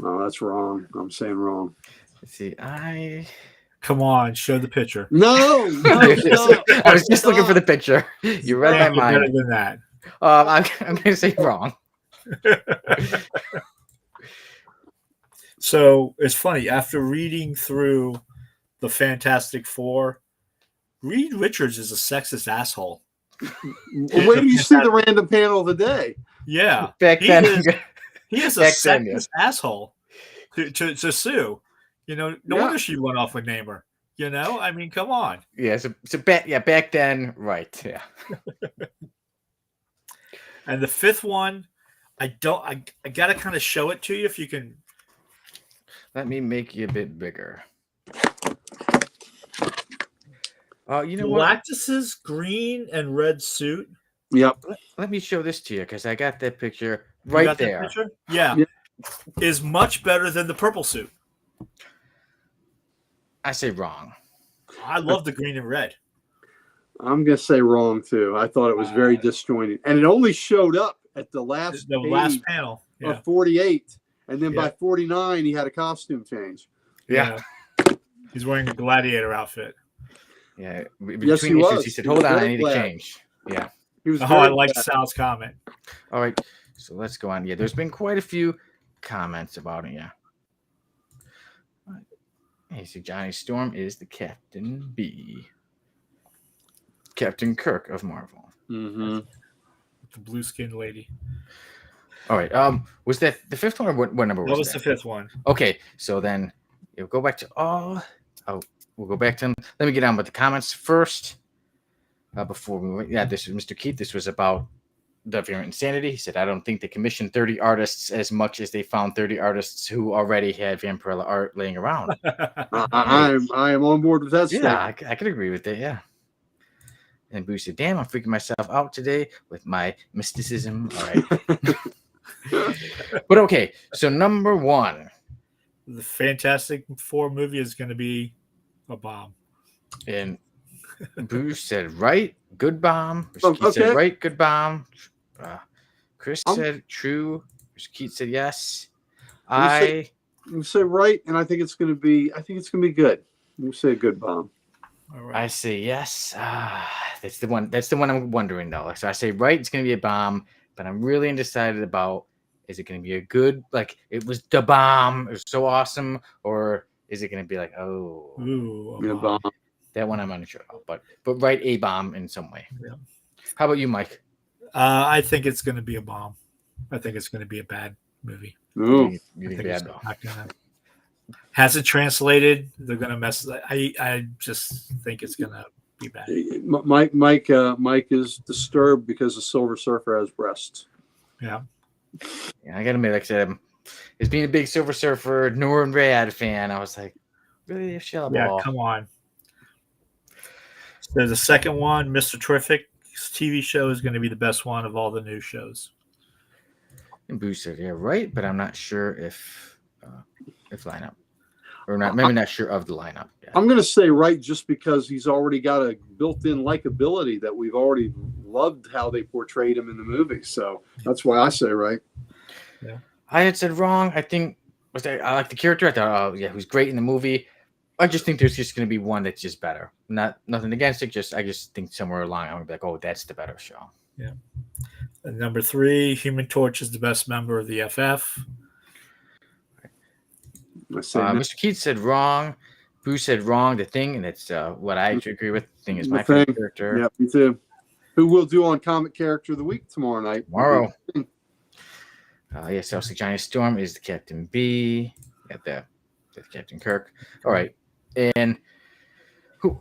Oh, that's wrong. I'm saying wrong. Let's see. Come on, show the picture. No, I was just looking for the picture. You read my You're better mind. than that. I'm gonna say wrong. So it's funny. After reading through the Fantastic Four, Reed Richards is a sexist asshole. Wait till you see the random panel of the day. Yeah, Back he then, is a back then, sexist asshole to Sue. No wonder she went off with Namor. I mean, come on. yeah. So back then, right? Yeah. And the fifth one, I gotta kind of show it to you if you can. Let me make you a bit bigger. You know what? Galactus's green and red suit. Yep. Let me show this to you because I got that picture You right got that there. picture? Yeah. Is much better than the purple suit. I say wrong. I love the green and red. I'm gonna say wrong too. I thought it was very disjointed, and it only showed up at the last The page last panel. Yeah. of 48, and then by Yeah. 49 he had a costume change. Yeah. He's wearing a gladiator outfit. Yeah. Yes, he Between issues, was. he said, He was "Hold on, I very need to glad. change." Yeah. He was. Oh, very I like glad. Sal's comment. All right. So let's go on. Yeah, there's been quite a few comments about it. Yeah. Hey, so Johnny Storm is the Captain B. Captain Kirk of Marvel. Mhm. The blue skinned lady. All right. Was that the fifth one or what number was That was that? the fifth one. Okay, so then you'll go back to we'll go back to let me get on with the comments first. Before we this is Mr. Keith. This was about the Variant Insanity. He said, I don't think they commissioned 30 artists as much as they found 30 artists who already had Vampirella art laying around. I am on board with that Yeah, statement. I could agree with that. Yeah. And Bruce said, damn, I'm freaking myself out today with my mysticism. All right. But okay, so number one. The Fantastic Four movie is going to be a bomb. And Bruce said, right, good bomb. Oh, Keith said, okay. right, good bomb. Chris said, true. Keith said, yes. I You say right, and I think it's going to be. I think it's going to be good. You say a good bomb. All right. I say yes. That's the one. That's the one I'm wondering though. So I say right, it's going to be a bomb, but I'm really undecided about is it going to be a good like it was the bomb, it was so awesome, or is it going to be like Ooh, Yeah, bomb. that one I'm unsure about, but right a bomb in some way. Yeah. How about you, Mike? I think it's going to be a bomb. I think it's going to be a bad movie. Ooh. You I think think it's bad? not gonna. Has it translated? They're going to mess. I just think it's going to be bad. Mike is disturbed because the Silver Surfer has breasts. Yeah. Yeah, I gotta admit, like I said, as being a big Silver Surfer, Norrin Rad fan, I was like, really, they've shell Yeah, ball. come on. So the second one, Mr. Terrific's TV show is going to be the best one of all the new shows. And Bruce said, yeah, right, but I'm not sure if lineup. Or not, maybe not sure of the lineup. Yeah. I'm going to say right just because he's already got a built-in likability that we've already loved how they portrayed him in the movie. So that's why I say right. Yeah. I had said wrong. I think I like the character. I thought, oh yeah, who's great in the movie. I just think there's just going to be one that's just better. Nothing against it. I just think somewhere along I'm going to be like, oh, that's the better show. Yeah. And number 3, Human Torch is the best member of the FF. Mr. Keith said wrong. Bruce said wrong. The Thing, and it's what I agree with. The Thing is my favorite character. Yeah, me too. Who we'll do on Comic Character of the Week tomorrow night. Tomorrow. Yes, also Johnny Storm is the Captain B. Got the Captain Kirk. All right. And who?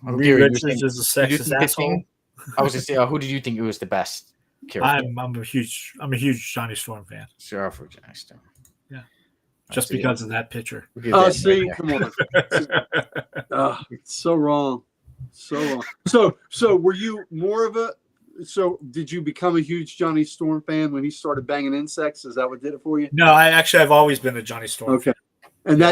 Reed Richards is a sexist asshole. I was going to say, who did you think was the best character? I'm a huge Johnny Storm fan. Sure, for Johnny Storm. Yeah. Just because of that picture. See, come on. It's so wrong. So wrong. So were you more of a So did you become a huge Johnny Storm fan when he started banging insects? Is that what did it for you? No, I've always been a Johnny Storm. Okay. And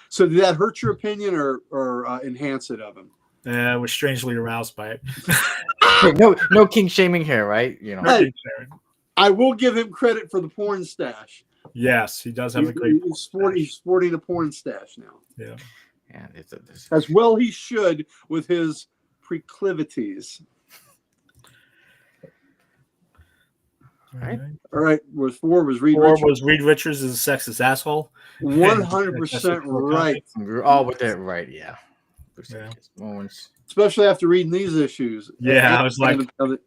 so did that hurt your opinion or enhance it of him? I was strangely aroused by it. No king shaming here, right? You know. Hey, I will give him credit for the porn stash. Yes, he does have a great. He's sporting a porn stash now. Yeah. Yeah, as well he should with his proclivities. All right. Was Reed Richards? Was Reed Richards is a sexist asshole. 100% right. We're all with that right, yeah. Especially after reading these issues. Yeah, I was like,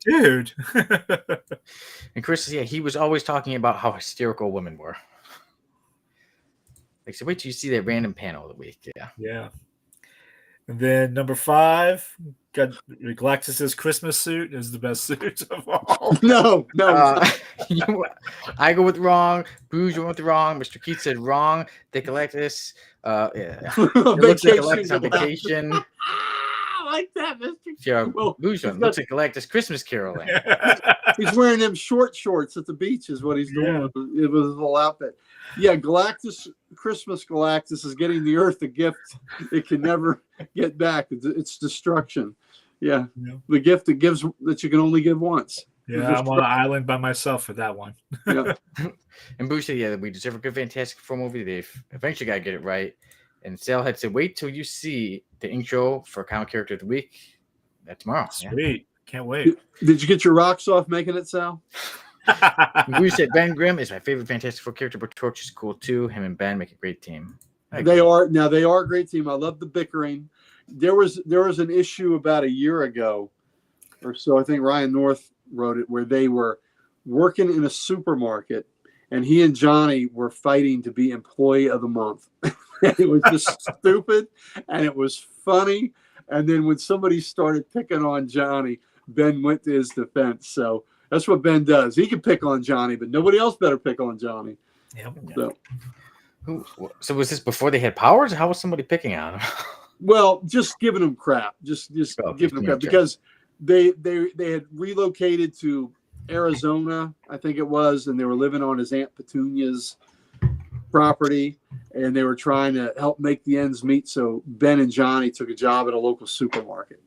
dude. And Chris, he was always talking about how hysterical women were. Like, so wait till you see that random panel of the week. Yeah. And then number 5, got Galactus's Christmas suit is the best suit of all. No. I go with wrong. Booze went with wrong. Mr. Keith said wrong. The Galactus. It looks like Galactus on vacation. I like that, Mr. Yeah, Booze looks like Galactus Christmas caroling. He's wearing them shorts at the beach is what he's doing. Yeah. It was his whole outfit. Yeah, Christmas Galactus is getting the Earth a gift it can never get back. It's destruction. Yeah. The gift that you can only give once. Yeah, I'm on an island by myself for that one. Yeah. And Boo said, we deserve a good Fantastic Four movie. They've eventually got to get it right. And Sal had said, wait till you see the intro for Comic Character of the Week. That's tomorrow. Sweet. Can't wait. Did you get your rocks off making it, Sal? We said Ben Grimm is my favorite Fantastic Four character, but Torch is cool too. Him and Ben make a great team. They are a great team. I love the bickering. There was an issue about a year ago or so. I think Ryan North wrote it where they were working in a supermarket and he and Johnny were fighting to be Employee of the Month. It was just stupid and it was funny. And then when somebody started picking on Johnny, Ben went to his defense. So that's what Ben does. He can pick on Johnny, but nobody else better pick on Johnny. Yep. So was this before they had powers? How was somebody picking on him? Well, just giving him crap. Just giving him crap because they had relocated to Arizona, I think it was, and they were living on his Aunt Petunia's property, and they were trying to help make the ends meet. So Ben and Johnny took a job at a local supermarket.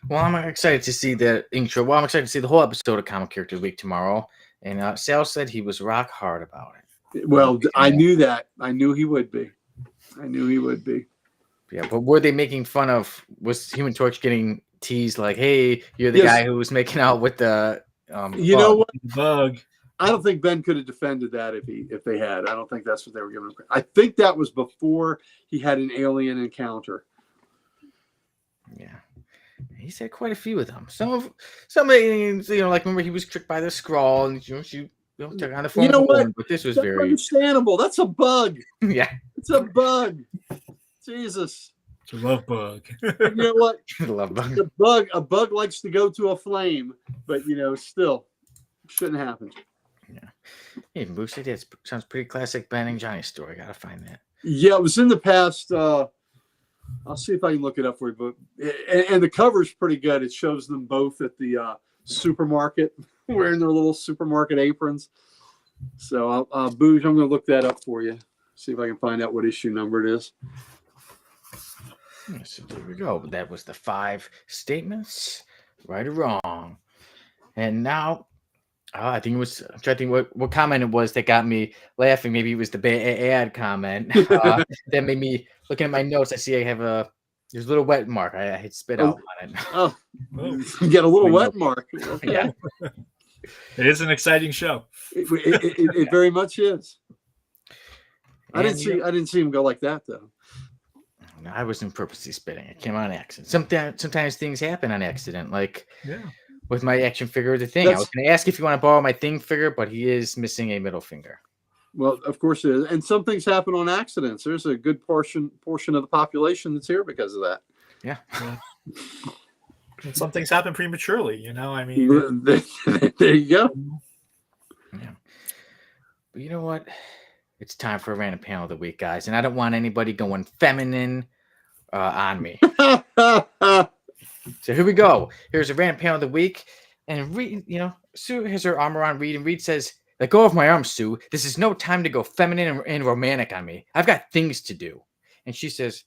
Well, I'm excited to see the intro. Well, I'm excited to see the whole episode of Comic Character of the Week tomorrow. And Sal said he was rock hard about it. Well, I knew that. I knew he would be. Yeah, but were they making fun of? Was Human Torch getting teased like, "Hey, you're the guy who was making out with the know what? Bug"? I don't think Ben could have defended that if they had. I don't think that's what they were giving him. I think that was before he had an alien encounter. Yeah. He said quite a few of them. Some of the, like remember he was tricked by the scroll and she took on the phone. You know what? But this was That's very understandable. That's a bug. Yeah. It's a bug. Jesus. It's a love bug. You know what? Love bug. A bug likes to go to a flame, but still shouldn't happen. Yeah. Hey, Bruce, that sounds pretty classic Ben and Johnny story. Gotta find that. Yeah, it was in the past. I'll see if I can look it up for you. But and the cover's pretty good. It shows them both at the supermarket wearing their little supermarket aprons. So, Booge, I'm going to look that up for you. See if I can find out what issue number it is. So there we go. That was the 5 statements, right or wrong. And now, I think it was. I'm trying to think what comment it was that got me laughing. Maybe it was the bad comment that made me looking at my notes. I see I have there's a little wet mark. I had spit out on it. Oh, you got a little wet mark. Okay. Yeah, it is an exciting show. It very much is. I didn't see him go like that though. No, I wasn't purposely spitting. It came on accident. Sometimes things happen on accident. Like with my action figure, the thing. I was going to ask if you want to borrow my thing figure, but he is missing a middle finger. Well, of course it is. And some things happen on accidents. There's a good portion of the population that's here because of that. Yeah. And some things happen prematurely, I mean. There you go. Yeah. But you know what? It's time for a random panel of the week, guys. And I don't want anybody going feminine on me. So here we go. Here's a random panel of the week. And Reed, Sue has her arm around Reed, and Reed says, "Let go of my arm, Sue. This is no time to go feminine and romantic on me. I've got things to do." And she says,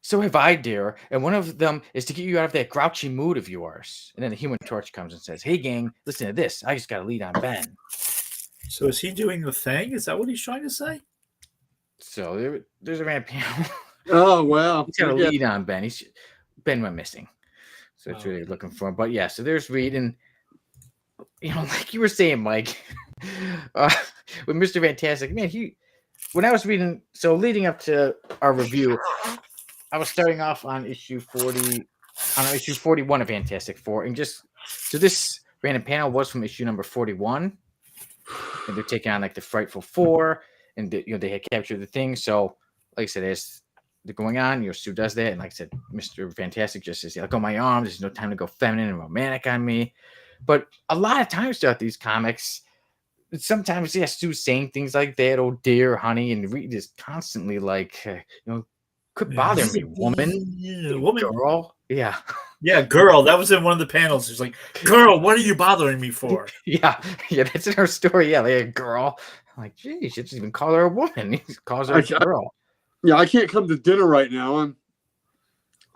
"So have I, dear. And one of them is to get you out of that grouchy mood of yours." And then the Human Torch comes and says, "Hey, gang, listen to this. I just got a lead on Ben." So is he doing the thing? Is that what he's trying to say? So there's a random panel. Oh, wow. He's got a lead on Ben. Ben went missing. So it's really looking for him. But yeah, so there's Reed. And, like you were saying, Mike, with Mr. Fantastic, man, when I was reading, so leading up to our review, I was starting off on issue 41 of Fantastic Four. And so this random panel was from issue number 41. And they're taking on like the Frightful Four. And, they had captured the thing. So, like I said, as they're going on, Sue does that. And like I said, Mr. Fantastic just says, "Let go of my arm. There's no time to go feminine and romantic on me." But a lot of times throughout these comics, sometimes, Sue's saying things like that, "Oh, dear, honey." And Reed is constantly like, "Quit bothering me, woman. Woman. Girl." Yeah. Yeah, girl. That was in one of the panels. She's like, "Girl, what are you bothering me for?" Yeah, that's in her story. Yeah, like a girl. I'm like, geez, she doesn't even call her a woman. He calls her a girl. Yeah, I can't come to dinner right now. I'm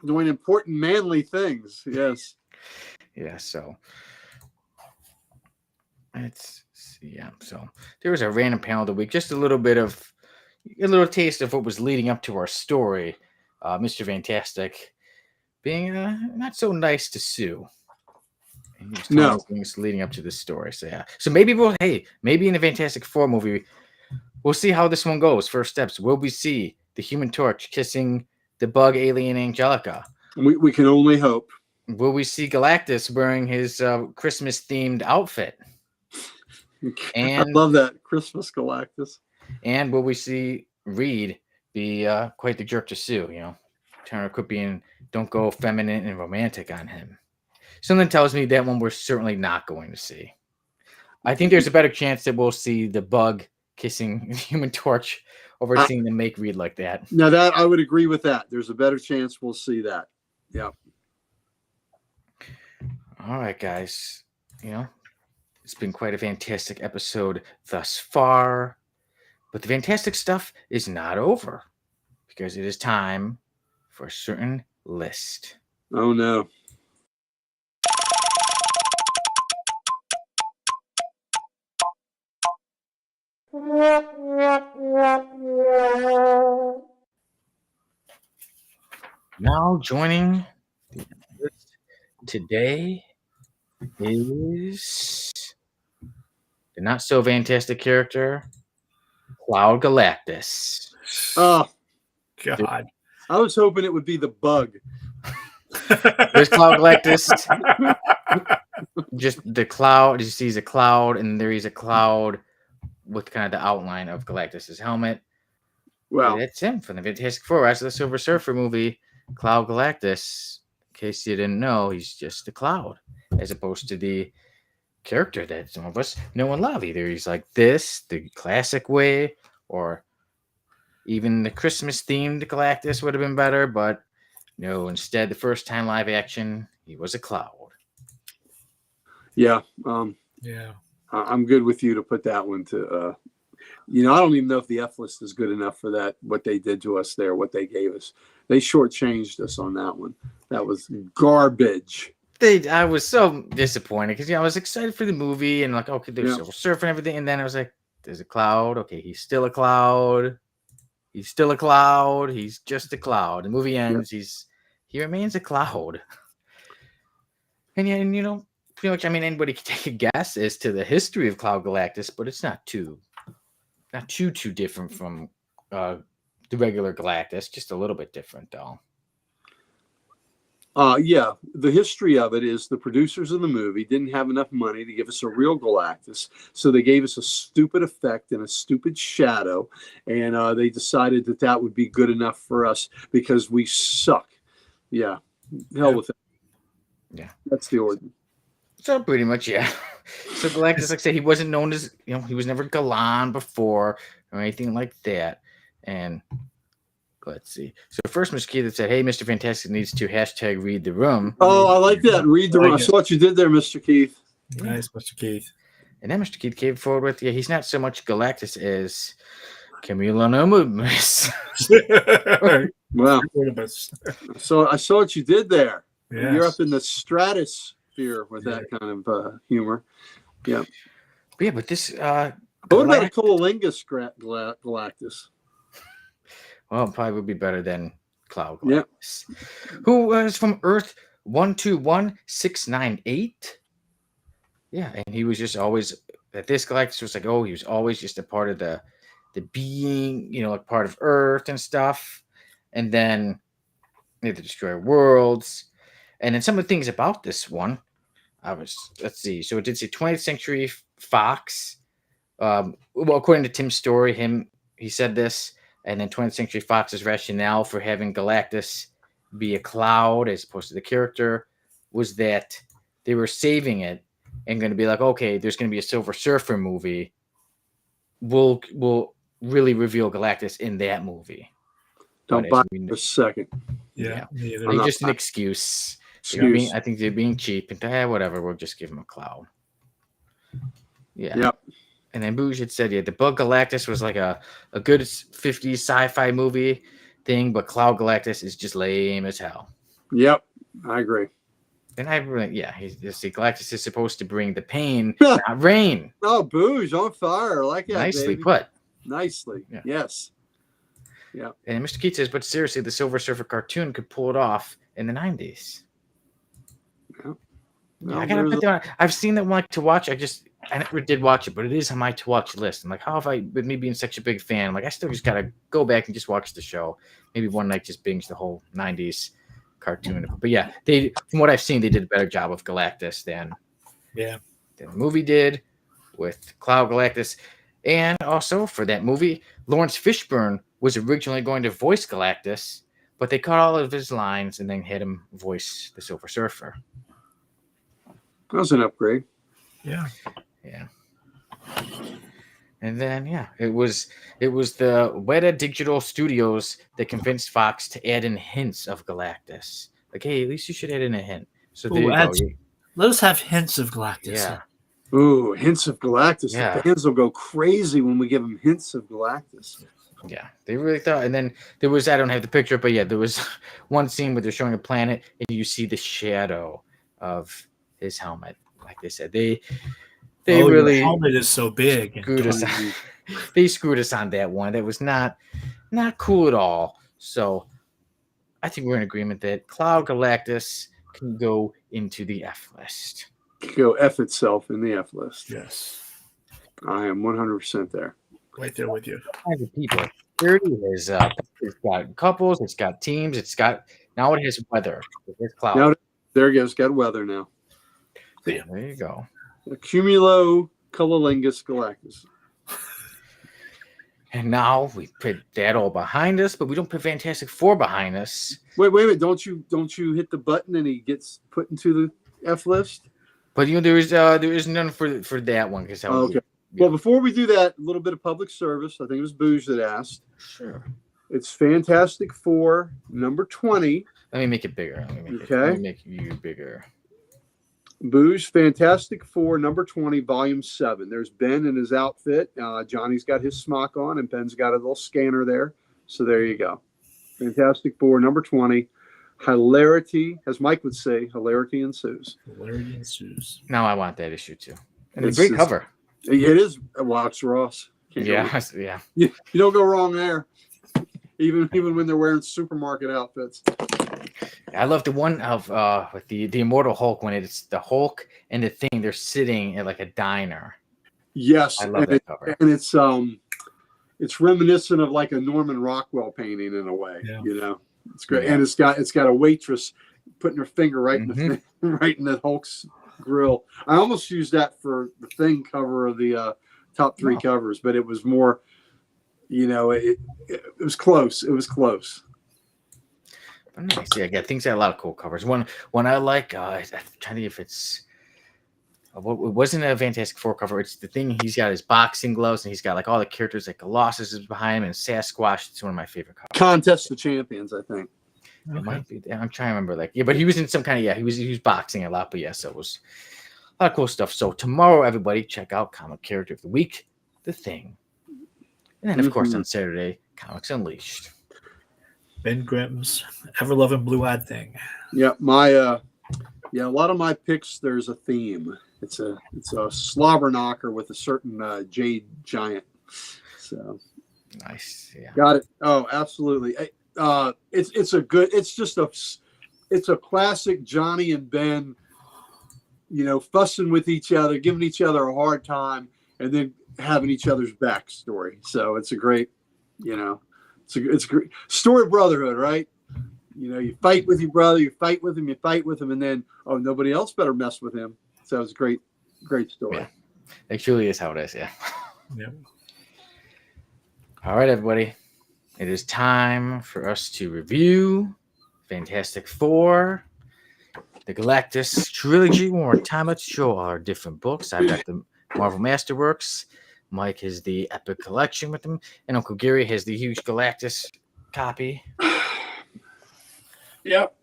doing important manly things. Yes. Yeah, so so there was a random panel of the week, just a little taste of what was leading up to our story. Mr. Fantastic being not so nice to Sue. And he was things leading up to this story. So yeah. So maybe in the Fantastic Four movie, we'll see how this one goes. First steps. Will we see the Human Torch kissing the bug alien Angelica? We can only hope. Will we see Galactus wearing his Christmas-themed outfit? I love that, Christmas Galactus. And will we see Reed be quite the jerk to Sue? Turner quit being, don't go feminine and romantic on him. Something tells me that one we're certainly not going to see. I think there's a better chance that we'll see the bug kissing the Human Torch over seeing them make Reed like that. Now that I would agree with that. There's a better chance we'll see that. Yeah. All right, guys. It's been quite a fantastic episode thus far, but the fantastic stuff is not over because it is time for a certain list. Oh no. Now joining the list today is the not so fantastic character, Cloud Galactus. Oh God. I was hoping it would be the bug. There's Cloud Galactus. Just the cloud. You see, he's a cloud, and there is a cloud with kind of the outline of Galactus's helmet. Wow. That's him from the Fantastic Four. Rise of the Silver Surfer movie. Cloud Galactus. In case you didn't know, he's just a cloud, as opposed to the character that some of us know and love. Either he's like this, the classic way, or even the Christmas-themed Galactus would have been better, but no, instead, the first time live action, he was a cloud. Yeah. Yeah. I'm good with you to put that one to, I don't even know if the F list is good enough for that, what they did to us there, what they gave us. They shortchanged us on that one. That was garbage. I was so disappointed because I was excited for the movie and like, okay, there's Silver Surfer and everything, and then I was like, there's a cloud. Okay, he's still a cloud. He's still a cloud. He's just a cloud. The movie ends. He remains a cloud. And pretty much, anybody can take a guess as to the history of Cloud Galactus, but it's not too different from the regular Galactus. Just a little bit different, though. Yeah, the history of it is the producers of the movie didn't have enough money to give us a real Galactus, so they gave us a stupid effect and a stupid shadow, and they decided that would be good enough for us because we suck. Yeah, hell with it. Yeah, that's the order. So pretty much, yeah. So Galactus, like I said, he wasn't known as, he was never Galan before or anything like that, and Let's see. So first, Mr. Keith said, "Hey, Mr. Fantastic needs to #read the room." Oh, I like that. Read the room. I it. saw what you did there, Mr. Keith. Nice, Mr. Keith. And then Mr. Keith came forward with, he's not so much Galactus as Chameleon. Wow. One of us. So I saw what you did there. Yes. You're up in the stratosphere with that kind of humor. Yeah. But this. What about a Cololingus Galactus? Well, it probably would be better than Cloud Galactus, who was from Earth 121698. Yeah, and he was just always that. This Galactus was like, he was always just a part of the being, like part of Earth and stuff. And then they had to destroy worlds. And then some of the things about this one, let's see. So it did say 20th Century Fox. Well, according to Tim's story, he said this. And then 20th Century Fox's rationale for having Galactus be a cloud as opposed to the character was that they were saving it and going to be like, okay, there's going to be a Silver Surfer movie. We'll really reveal Galactus in that movie. Don't buy it for a second. Yeah. Just an excuse. I think they're being cheap and whatever. We'll just give him a cloud. Yeah. Yep. And then Booge had said, the Bug Galactus was like a good 50s sci-fi movie thing, but Cloud Galactus is just lame as hell. Yep, I agree. And Galactus is supposed to bring the pain, not rain. Oh, Booge on fire. I like that. Nicely baby. put. Nicely. Yeah. Yes. Yeah. And Mr. Keith says, but seriously, the Silver Surfer cartoon could pull it off in the 90s. Yeah. No, I gotta put that on. I've seen that one to watch. I never did watch it, but it is on my to watch list. I'm like, how have I, with me being such a big fan, I'm like, I still just gotta go back and just watch the show. Maybe one night just binge the whole 90s cartoon. But yeah, from what I've seen, they did a better job of Galactus than the movie did with Cloud Galactus. And also for that movie, Lawrence Fishburne was originally going to voice Galactus, but they cut all of his lines and then had him voice the Silver Surfer. That was an upgrade. Yeah. And then it was the Weta Digital Studios that convinced Fox to add in hints of Galactus. Like, hey, at least you should add in a hint. So there you go. Let us have hints of Galactus. Yeah. Ooh, hints of Galactus. Yeah. The fans will go crazy when we give them hints of Galactus. Yeah, they really thought. And then there was, I don't have the picture, but there was one scene where they're showing a planet and you see the shadow of his helmet. Like they said, they really, the helmet is so big. Screwed us on. They screwed us on that one. That was not cool at all. So I think we're in agreement that Cloud Galactus can go into the F list. Go F itself in the F list. Yes. I am 100% there. Right there with you. Kinds of people. Here it is. It's got couples. It's got teams. Now it has weather. It's cloud. Now there it goes. Got weather now. There you go. Cumulo Cololingus Galactus. And now we put that all behind us, but we don't put Fantastic Four behind us. Wait! Don't you hit the button and he gets put into the F list? But there is none for that one because okay. Well, before we do that, a little bit of public service. I think it was Booge that asked. Sure. It's Fantastic Four number 20. Let me make it bigger. Let me make you bigger. Booge, Fantastic Four number 20, volume 7. There's Ben in his outfit. Johnny's got his smock on, and Ben's got a little scanner there. So there you go. Fantastic Four number 20. Hilarity, as Mike would say, hilarity ensues. Hilarity ensues. Now I want that issue too. And it's a great cover. It is. Wow, it's Ross. Yeah. You don't go wrong there. Even when they're wearing supermarket outfits. I love the one of with the Immortal Hulk when it's the Hulk and the Thing. They're sitting at like a diner. Yes, I love that cover. And it's reminiscent of like a Norman Rockwell painting in a way. Yeah. You know, it's great, and it's got a waitress putting her finger right in the right in the Hulk's grill. I almost used that for the Thing cover of the top 3 covers, but it was more. It was close. It was close. Nice. Yeah, Things got a lot of cool covers. One I like. I'm trying to think if it's It wasn't a Fantastic Four cover. It's the thing. He's got his boxing gloves, and he's got like all the characters. Like Colossus is behind him, and Sasquatch. It's one of my favorite covers. Contest of Champions, I think. It might be. I'm trying to remember. Like, yeah, but he was in some kind of, he was boxing a lot. But yeah, so it was a lot of cool stuff. So tomorrow, everybody, check out Comic Character of the Week, The Thing, and then of course on Saturday, Comics Unleashed. Ben Grimm's ever-loving blue-eyed thing. Yeah, a lot of my picks. There's a theme. It's a slobber knocker with a certain jade giant. So Nice. Yeah. got it. Oh, absolutely. It's a classic Johnny and Ben, fussing with each other, giving each other a hard time, and then having each other's backstory. So it's a great, it's a great story of brotherhood, right? You fight with your brother, you fight with him, and then, oh, nobody else better mess with him. So it's a great story. Yeah. It truly is how it is. Yeah. Yeah. All right, everybody. It is time for us to review Fantastic Four, the Galactus Trilogy. One more time, let's show our different books. I've got the Marvel Masterworks. Mike has the Epic Collection with them. And Uncle Gary has the huge Galactus copy. Yep.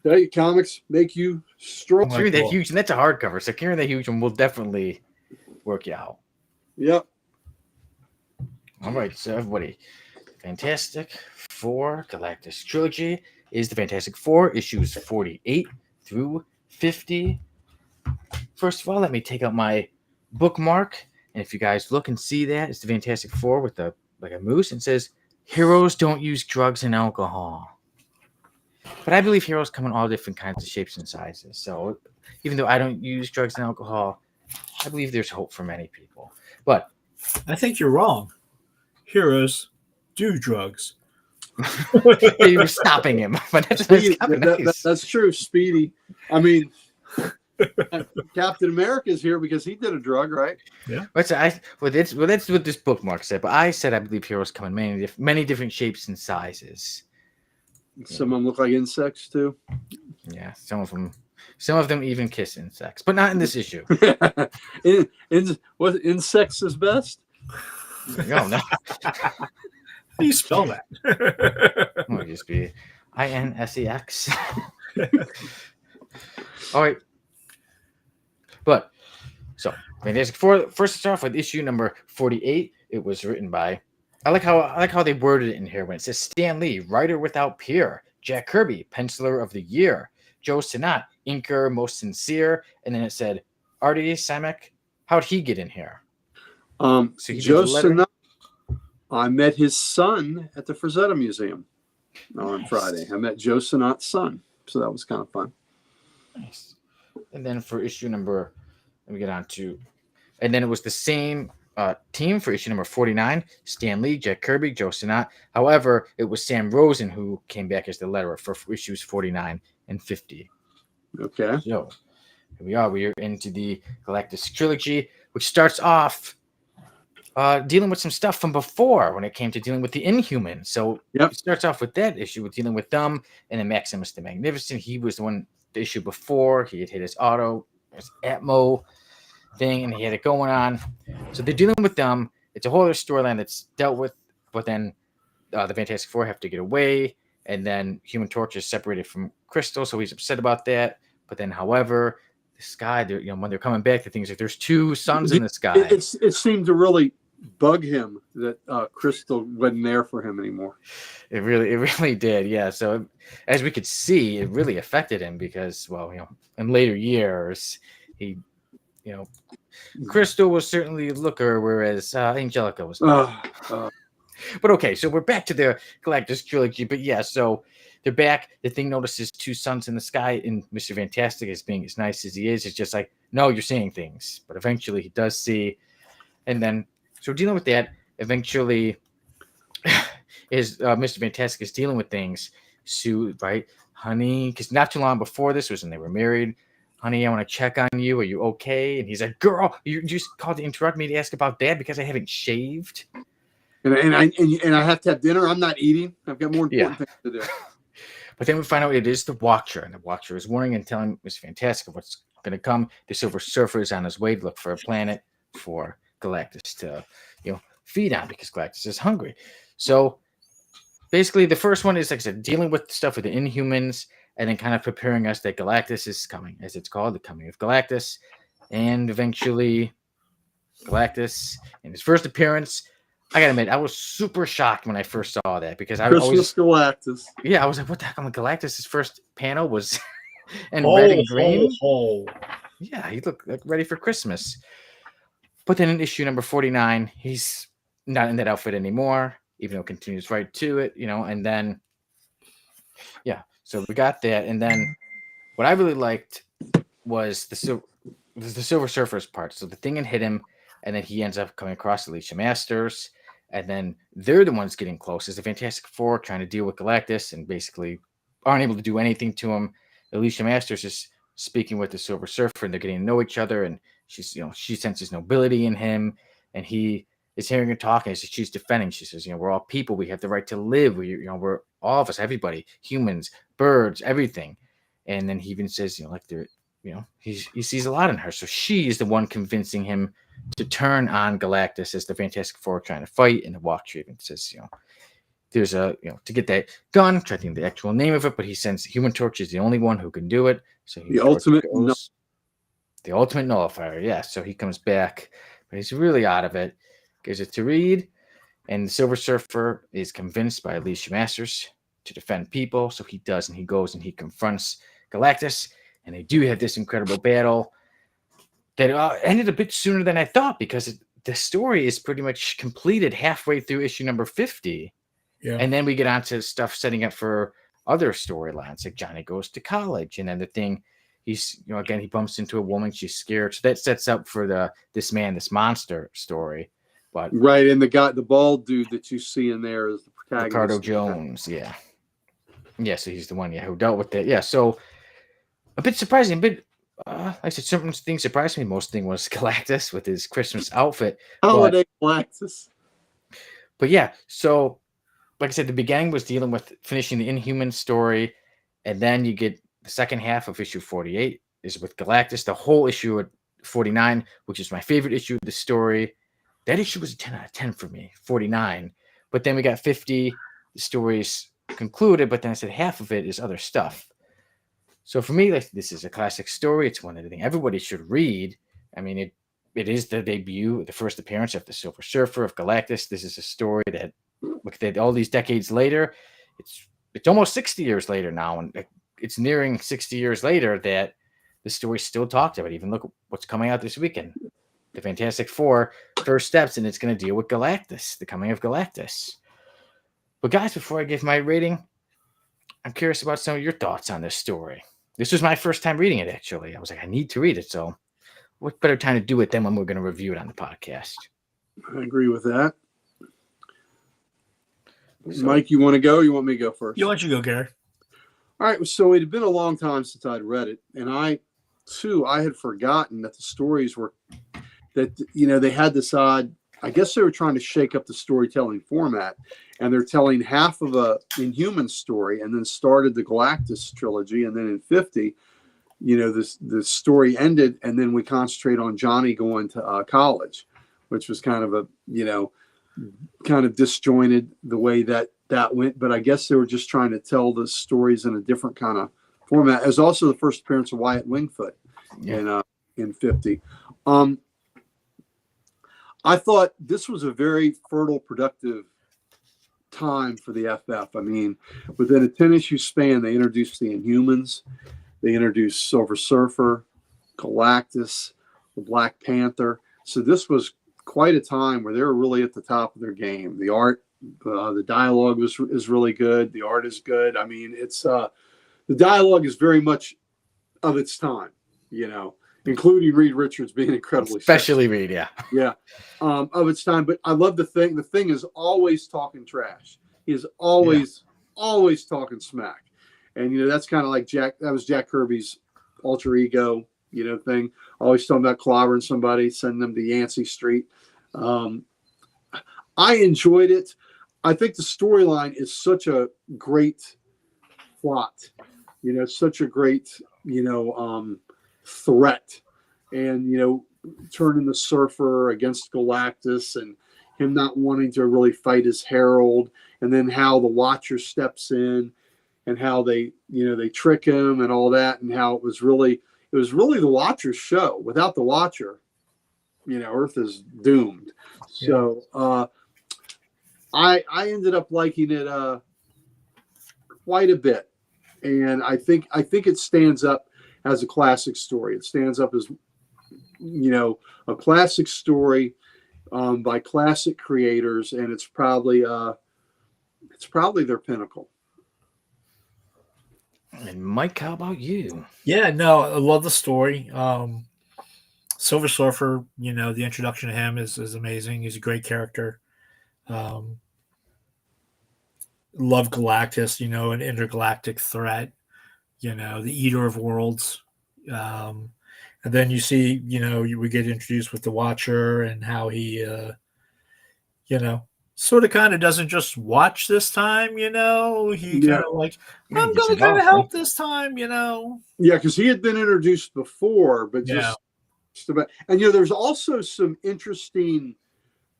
Tell you, comics make you strong. Carrying that huge, and that's a hardcover. So carrying that huge one will definitely work you out. Yep. All right, so everybody, Fantastic Four Galactus Trilogy is the Fantastic Four, issues 48 through 50. First of all, let me take out my bookmark, and if you guys look and see that, it's the Fantastic Four with a moose, and it says, "Heroes don't use drugs and alcohol." But I believe heroes come in all different kinds of shapes and sizes. So even though I don't use drugs and alcohol, I believe there's hope for many people. But I think you're wrong. Heroes do drugs. you were stopping him. But That's true, Speedy. I mean, Captain America's here because he did a drug, right? Yeah. That's what this bookmark said. But I said I believe heroes come in many different shapes and sizes. Some of them look like insects too. Yeah, some of them even kiss insects, but not in this issue. What insects is best? No. How do you spell that? It would just be INSEX. All right. But so Fantastic Four. First, start off with issue number 48. It was written by. I like how they worded it in here when it says Stan Lee, writer without peer, Jack Kirby, penciler of the year, Joe Sinnott, inker most sincere, and then it said Artie Simek. How'd he get in here? So Joe Sinnott. I met his son at the Frazetta Museum on Friday. I met Joe Sinnott's son, so that was kind of fun. Nice. And then for issue number, let me get on to, and then it was the same team for issue number 49, Stan Lee, Jack Kirby, Joe Sinnott. However, it was Sam Rosen who came back as the letterer for issues 49 and 50. Okay. So here we are. We are into the Galactus Trilogy, which starts off dealing with some stuff from before when it came to dealing with the Inhumans. So It starts off with that issue with dealing with them, and then Maximus the Magnificent. He was the issue before. He had hit his Atmo thing, and he had it going on. So they're dealing with them. It's a whole other storyline that's dealt with, but then the Fantastic Four have to get away, and then Human Torch is separated from Crystal, so he's upset about that. But then, however, the sky, when they're coming back, the things like there's two suns in the sky. It seemed to really bug him that Crystal wasn't there for him anymore. It really did, yeah. So as we could see, it really affected him because, in later years, he. Crystal was certainly a looker, whereas Angelica was not. But okay, so we're back to the Galactus Trilogy. But yeah, so they're back. The Thing notices two suns in the sky, and Mr. Fantastic, as being as nice as he is, just like, no, you're seeing things. But eventually he does see. And then, so we're dealing with that. Eventually, Mr. Fantastic is dealing with things. Sue, right? Honey, because not too long before this was when they were married. Honey, I want to check on you. Are you okay? And he's like, girl, you just called to interrupt me to ask about Dad because I haven't shaved. And I have to have dinner. I'm not eating. I've got more important things to do. But then we find out it is the Watcher, and the Watcher is warning and telling Mr. Fantastic of what's going to come. The Silver Surfer is on his way to look for a planet for Galactus to, feed on because Galactus is hungry. So basically, the first one is, like I said, dealing with stuff with the Inhumans and then kind of preparing us that Galactus is coming, as it's called, the coming of Galactus. And eventually, Galactus, in his first appearance, I gotta admit, I was super shocked when I first saw that because I Christmas Galactus. Yeah, I was like, what the heck? I'm like, Galactus' first panel was in red and green. Yeah, he looked like ready for Christmas. But then in issue number 49, he's not in that outfit anymore, even though it continues right to it, and then, yeah, so we got that. And then what I really liked was the Silver Surfer's part. So the thing had hit him, and then he ends up coming across Alicia Masters, and then they're the ones getting close. It's the Fantastic Four trying to deal with Galactus and basically aren't able to do anything to him. Alicia Masters is speaking with the Silver Surfer, and they're getting to know each other, and she's, she senses nobility in him, and he is hearing her talk, and she's defending. She says, we're all people. We have the right to live. We're all of us, everybody, humans, birds, everything. And then he even says, like they're, he sees a lot in her. So she is the one convincing him to turn on Galactus as the Fantastic Four trying to fight. And the Watcher even says, there's a, to get that gun, try to think the actual name of it, but he sends Human Torch is the only one who can do it. So the ultimate nullifier. Yeah. So he comes back, but he's really out of it. Gives it to Reed, and the Silver Surfer is convinced by Alicia Masters to defend people. So he does, and he goes and he confronts Galactus, and they do have this incredible battle that ended a bit sooner than I thought because the story is pretty much completed halfway through issue number 50. Yeah. And then we get on to stuff setting up for other storylines, like Johnny goes to college, and then the thing, he's, again, he bumps into a woman, she's scared. So that sets up for this monster story. But right, and the bald dude that you see in there is the protagonist. Ricardo Jones, yeah. So he's the one, who dealt with it. Yeah, so a bit surprising, like I said, certain things surprised me. Most thing was Galactus with his Christmas outfit. Holiday Galactus. But yeah, so like I said, the beginning was dealing with finishing the Inhuman story, and then you get the second half of issue 48 is with Galactus. The whole issue at 49, which is my favorite issue of the story. That issue was a 10 out of 10 for me, 49. But then we got 50 stories concluded, but then I said half of it is other stuff. So for me, like, this is a classic story. It's one of the things everybody should read. I mean, it is the debut, the first appearance of the Silver Surfer, of Galactus. This is a story that, look at all these decades later, it's almost 60 years later now, and it's nearing 60 years later that the story's still talked about. Even look at what's coming out this weekend. The Fantastic Four, first steps, and it's going to deal with Galactus, the coming of Galactus. But guys, before I give my rating, I'm curious about some of your thoughts on this story. This was my first time reading it, actually. I was like, I need to read it, so what better time to do it than when we're going to review it on the podcast? I agree with that. So, Mike, you want to go? Or you want me to go first? You want you go, Gary. All right. So it had been a long time since I'd read it, and I had forgotten that the stories were that they had this odd. I guess they were trying to shake up the storytelling format, and they're telling half of a Inhuman story, and then started the Galactus trilogy, and then in 50, the story ended, and then we concentrate on Johnny going to college, which was kind of kind of disjointed the way that went. But I guess they were just trying to tell the stories in a different kind of format. It was also the first appearance of Wyatt Wingfoot in 50. I thought this was a very fertile, productive time for the FF. I mean, within a 10-issue span, they introduced the Inhumans, they introduced Silver Surfer, Galactus, the Black Panther. So this was quite a time where they were really at the top of their game. The art, the dialogue is really good. The art is good. I mean, it's the dialogue is very much of its time, including Reed Richards being incredibly especially Reed, yeah, of its time. But I love the thing. The thing is always talking trash. He is always talking smack, and that's kind of like Jack. That was Jack Kirby's alter ego, thing. Always talking about clobbering somebody, sending them to Yancey Street. I enjoyed it. I think the storyline is such a great plot. Such a great threat, and turning the Surfer against Galactus, and him not wanting to really fight his herald, and then how the Watcher steps in, and how they trick him and all that, and how it was really the Watcher's show. Without the Watcher, Earth is doomed. So I ended up liking it quite a bit, and I think it stands up as a classic story. It stands up as a classic story by classic creators, and it's probably their pinnacle. And Mike, how about you? Yeah, no, I love the story. Silver Surfer, the introduction to him is amazing. He's a great character. Love Galactus, an intergalactic threat, the eater of worlds. And then you see, we get introduced with the Watcher and how he, sort of kind of doesn't just watch this time, he kind of like, I'm going to kind of help this time, Yeah, because he had been introduced before, but just about. And there's also some interesting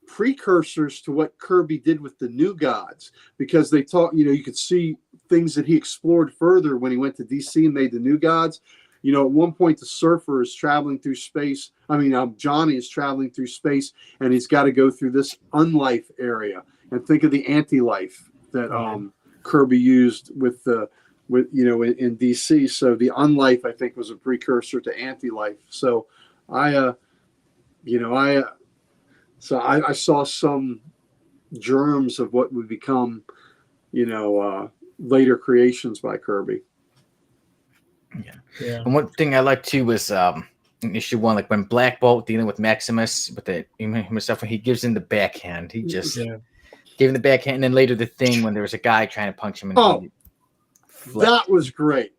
precursors to what Kirby did with the New Gods, because they talk, you could see things that he explored further when he went to DC and made the New Gods. At one point the Surfer is traveling through space. Johnny is traveling through space, and he's got to go through this unlife area. And think of the anti-life that Kirby used in DC. So the unlife, I think, was a precursor to anti-life. So I saw some germs of what would become, later creations by Kirby. Yeah. And one thing I liked too was in issue 1, like when Black Bolt dealing with Maximus with himself, when he gives him the backhand, he just gave him the backhand, and then later the Thing when there was a guy trying to punch him. That was great.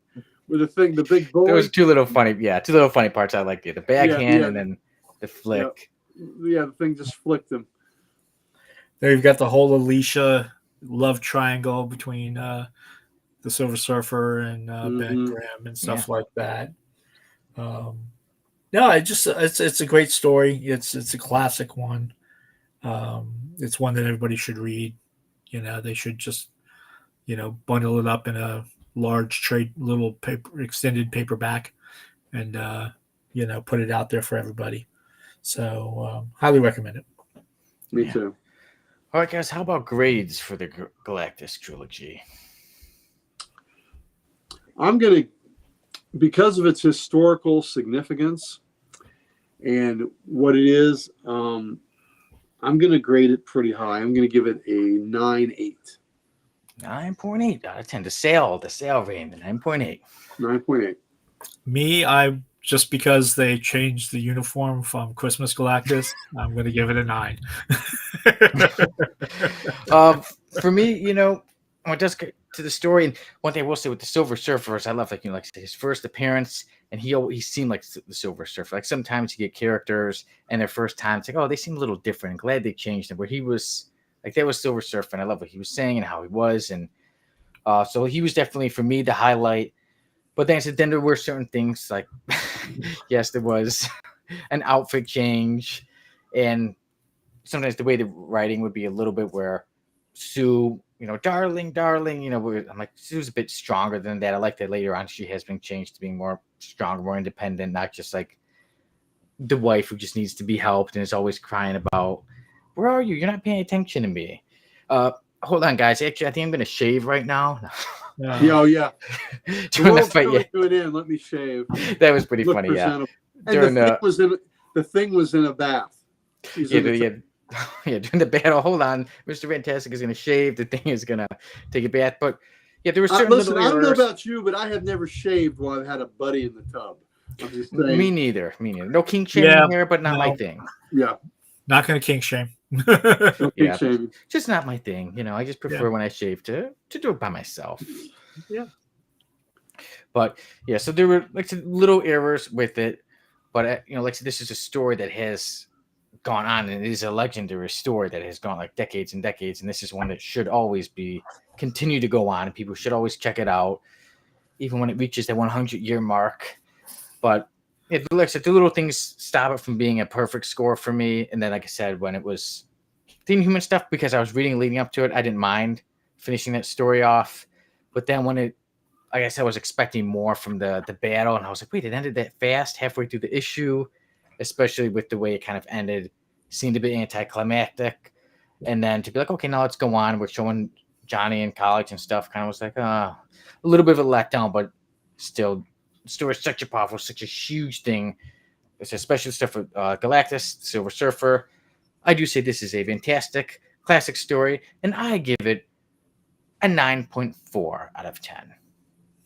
With the Thing, the big bully. There was two little funny parts I liked. The backhand and then the flick. Yeah, the Thing just flicked him. There you've got the whole Alicia love triangle between the Silver Surfer and Ben Grimm and stuff like that. No, it's a great story. It's a classic one. It's one that everybody should read. They should just bundle it up in a large little extended paperback, and put it out there for everybody. So highly recommend it. Me too. All right, guys, how about grades for the Galactus trilogy? I'm going to, because of its historical significance and what it is, I'm going to grade it pretty high. I'm going to give it a 9.8. 9.8 out of 10. The sale vein, the 9.8. 9.8. Me, I just because they changed the uniform from Christmas Galactus, I'm going to give it a 9. For me, I just get to the story, and one thing I will say with the Silver Surfer is I love, like his first appearance, and he seemed like the Silver Surfer. Like sometimes you get characters and their first time, it's like, oh, they seem a little different. I'm glad they changed him. Where he was like, that was Silver Surfer, and I love what he was saying and how he was, and so he was definitely for me the highlight. But then there were certain things like, yes, there was an outfit change, and sometimes the way the writing would be a little bit where Sue, darling, I'm like, Sue's a bit stronger than that. I like that later on she has been changed to being more stronger, more independent, not just like the wife who just needs to be helped and is always crying about, where are you? You're not paying attention to me. Hold on, guys. Actually, I think I'm going to shave right now. Yeah. During the fight, let me shave. That was pretty funny, yeah. And the Thing was in a bath. During the battle. Hold on, Mr. Fantastic is going to shave. The Thing is going to take a bath. But yeah, there were certain listen, I don't know about you, but I have never shaved while I've had a buddy in the tub. I'm just saying. Me neither. No kink shaming here, but not my thing. Yeah. Not going to kink shame. Just not my thing. I just prefer when I shave to do it by myself. Yeah. But yeah, so there were like some little errors with it, but like I said, this is a story that has gone on, and it is a legendary story that has gone like decades and decades, and this is one that should always continue to go on, and people should always check it out, even when it reaches the 100-year mark. But like I said, the little things stop it from being a perfect score for me. And then, like I said, when it was the Inhuman stuff, because I was reading leading up to it, I didn't mind finishing that story off. But then when it, like I said, I was expecting more from the battle, and I was like, wait, it ended that fast halfway through the issue, especially with the way it kind of ended, seemed a bit anticlimactic. And then to be like, okay, now let's go on. We're showing Johnny in college and stuff. Kind of was like, a little bit of a letdown, but still, the story is such a powerful, such a huge thing. It's especially stuff with Galactus, Silver Surfer. I do say this is a fantastic classic story, and I give it a 9.4 out of 10.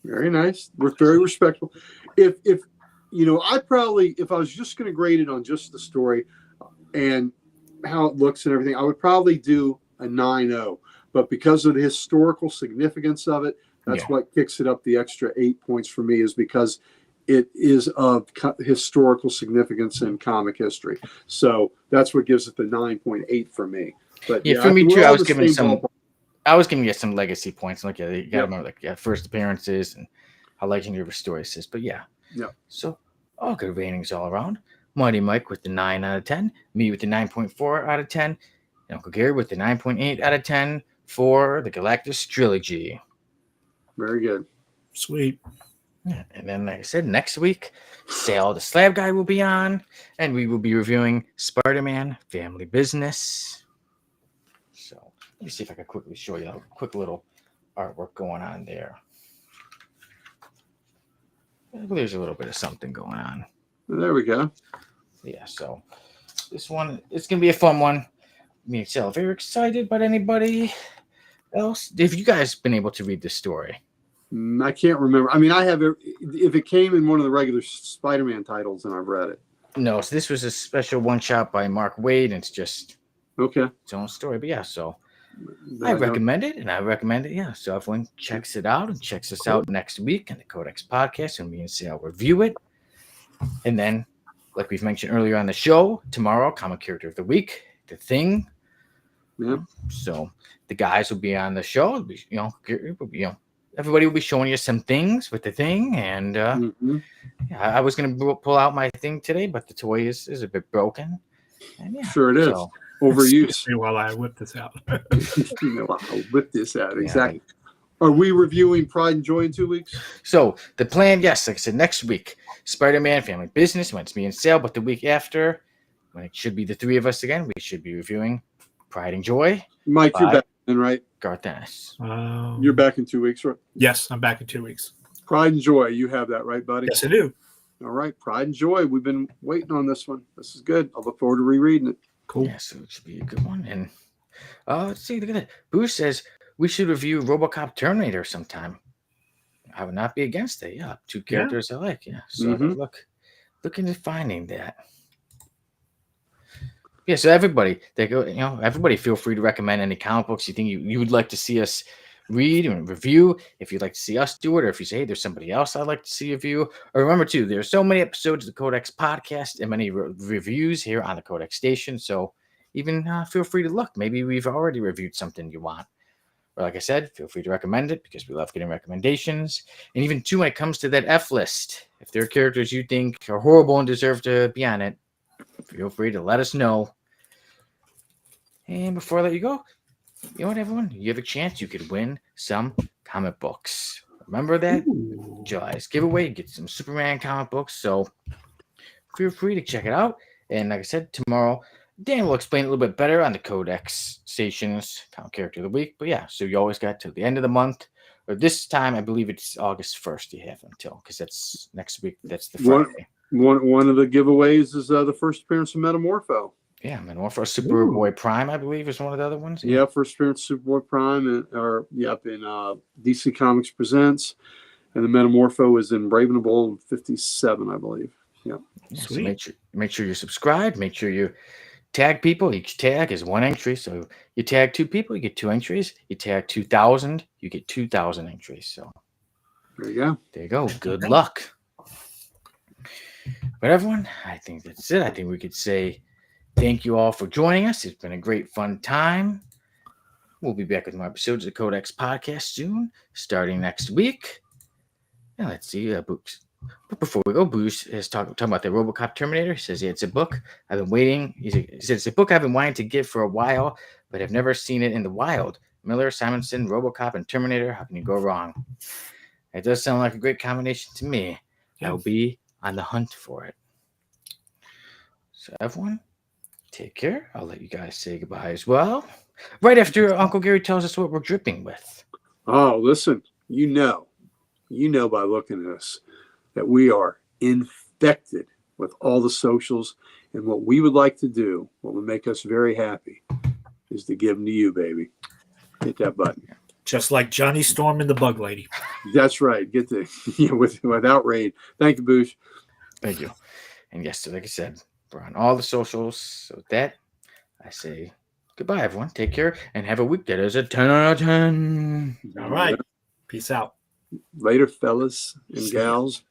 Very nice. We're very respectful. If I probably, if I was just going to grade it on just the story and how it looks and everything, I would probably do a 9.0. But because of the historical significance of it, that's what kicks it up the extra 8 points for me, is because it is of historical significance in comic history. So that's what gives it the 9.8 for me. But for me too, I was giving you some legacy points. Like, you got to remember, like, first appearances and how legendary of a story this is. But so all good ratings all around. Mighty Mike with the 9 out of 10, me with the 9.4 out of 10, and Uncle Gary with the 9.8 out of 10 for the Galactus Trilogy. Very good. Sweet. Yeah, and then, like I said, next week, Sal the Slab Guy will be on, and we will be reviewing Spider-Man Family Business. So let me see if I can quickly show you a quick little artwork going on there. There's a little bit of something going on. There we go. Yeah, so this one, it's going to be a fun one. Me and Sal are very excited, but anybody else? Have you guys been able to read this story? I can't remember. I mean, I have, if it came in one of the regular Spider-Man titles, then I've read it. No, so this was a special one-shot by Mark Waid, and it's just its own story. But so I recommend it, and I recommend it, so everyone checks it out and checks us out next week on the Codex Podcast, and me and Sal review it. And then, like we've mentioned earlier on the show, tomorrow, Comic Character of the Week, The Thing. Yeah. So the guys will be on the show. Everybody will be showing you some things with The Thing, and I was going to pull out my thing today, but the toy is a bit broken. And sure it is. So, overuse. While I whip this out. I'll whip this out. Exactly. Are we reviewing Pride and Joy in 2 weeks? So the plan, yes, like I said, next week, Spider-Man Family Business, when it's me and Sale, but the week after, when it should be the three of us again, we should be reviewing Pride and Joy. Mike, you're back in, right? Garth Dennis. You're back in 2 weeks, right? Yes, I'm back in 2 weeks. Pride and Joy, you have that, right, buddy? Yes, I do. All right, Pride and Joy. We've been waiting on this one. This is good. I look forward to rereading it. Cool. Yeah, so it should be a good one. And let's see, look at that. Bruce says we should review RoboCop Terminator sometime. I would not be against it. Yeah, two characters I like. Yeah, so look into finding that. Yeah, so everybody, everybody feel free to recommend any comic books you think you would like to see us read and review. If you'd like to see us do it, or if you say, hey, there's somebody else I'd like to see review. Or remember, too, there's so many episodes of the Codex Podcast and many reviews here on the Codex Station. So even feel free to look. Maybe we've already reviewed something you want. Or like I said, feel free to recommend it because we love getting recommendations. And even, too, when it comes to that F list, if there are characters you think are horrible and deserve to be on it, feel free to let us know. And before I let you go, you know what, everyone? You have a chance. You could win some comic books. Remember that? July's giveaway. Get some Superman comic books. So feel free to check it out. And like I said, tomorrow, Dan will explain it a little bit better on the Codex Station's Comic Character of the Week. But so you always got till the end of the month. Or this time, I believe it's August 1st you have until, because that's next week. That's the Friday. One of the giveaways is the first appearance of Metamorpho. Yeah, Metamorpho, Superboy Prime, I believe, is one of the other ones. Yeah, first appearance of Superboy Prime, in DC Comics Presents, and the Metamorpho is in Brave and the Bold 57, I believe. Yeah. Sweet. So make sure you subscribe. Make sure you tag people. Each tag is one entry. So you tag two people, you get 2 entries. You tag 2,000, you get 2,000 entries. So there you go. There you go. Good luck. But everyone, I think that's it. I think we could say thank you all for joining us. It's been a great, fun time. We'll be back with more episodes of the Codex Podcast soon, starting next week. Now, let's see. But before we go, Bruce is talking about the RoboCop Terminator. He says it's a book I've been waiting. He says it's a book I've been wanting to get for a while, but I've never seen it in the wild. Miller, Simonson, RoboCop, and Terminator. How can you go wrong? It does sound like a great combination to me. Yeah. I will be on the hunt for it. So everyone, take care. I'll let you guys say goodbye as well. Right after Uncle Gary tells us what we're dripping with. Oh, listen, you know by looking at us that we are infected with all the socials. And what we would like to do, what would make us very happy, is to give them to you, baby. Hit that button. Just like Johnny Storm and the Bug Lady. That's right. Get the without rain. Thank you, Boosh. Thank you. And yes, so like I said, we're on all the socials. So with that, I say goodbye, everyone. Take care and have a week that is a 10 out of 10. All right. Peace out. Later, fellas and gals.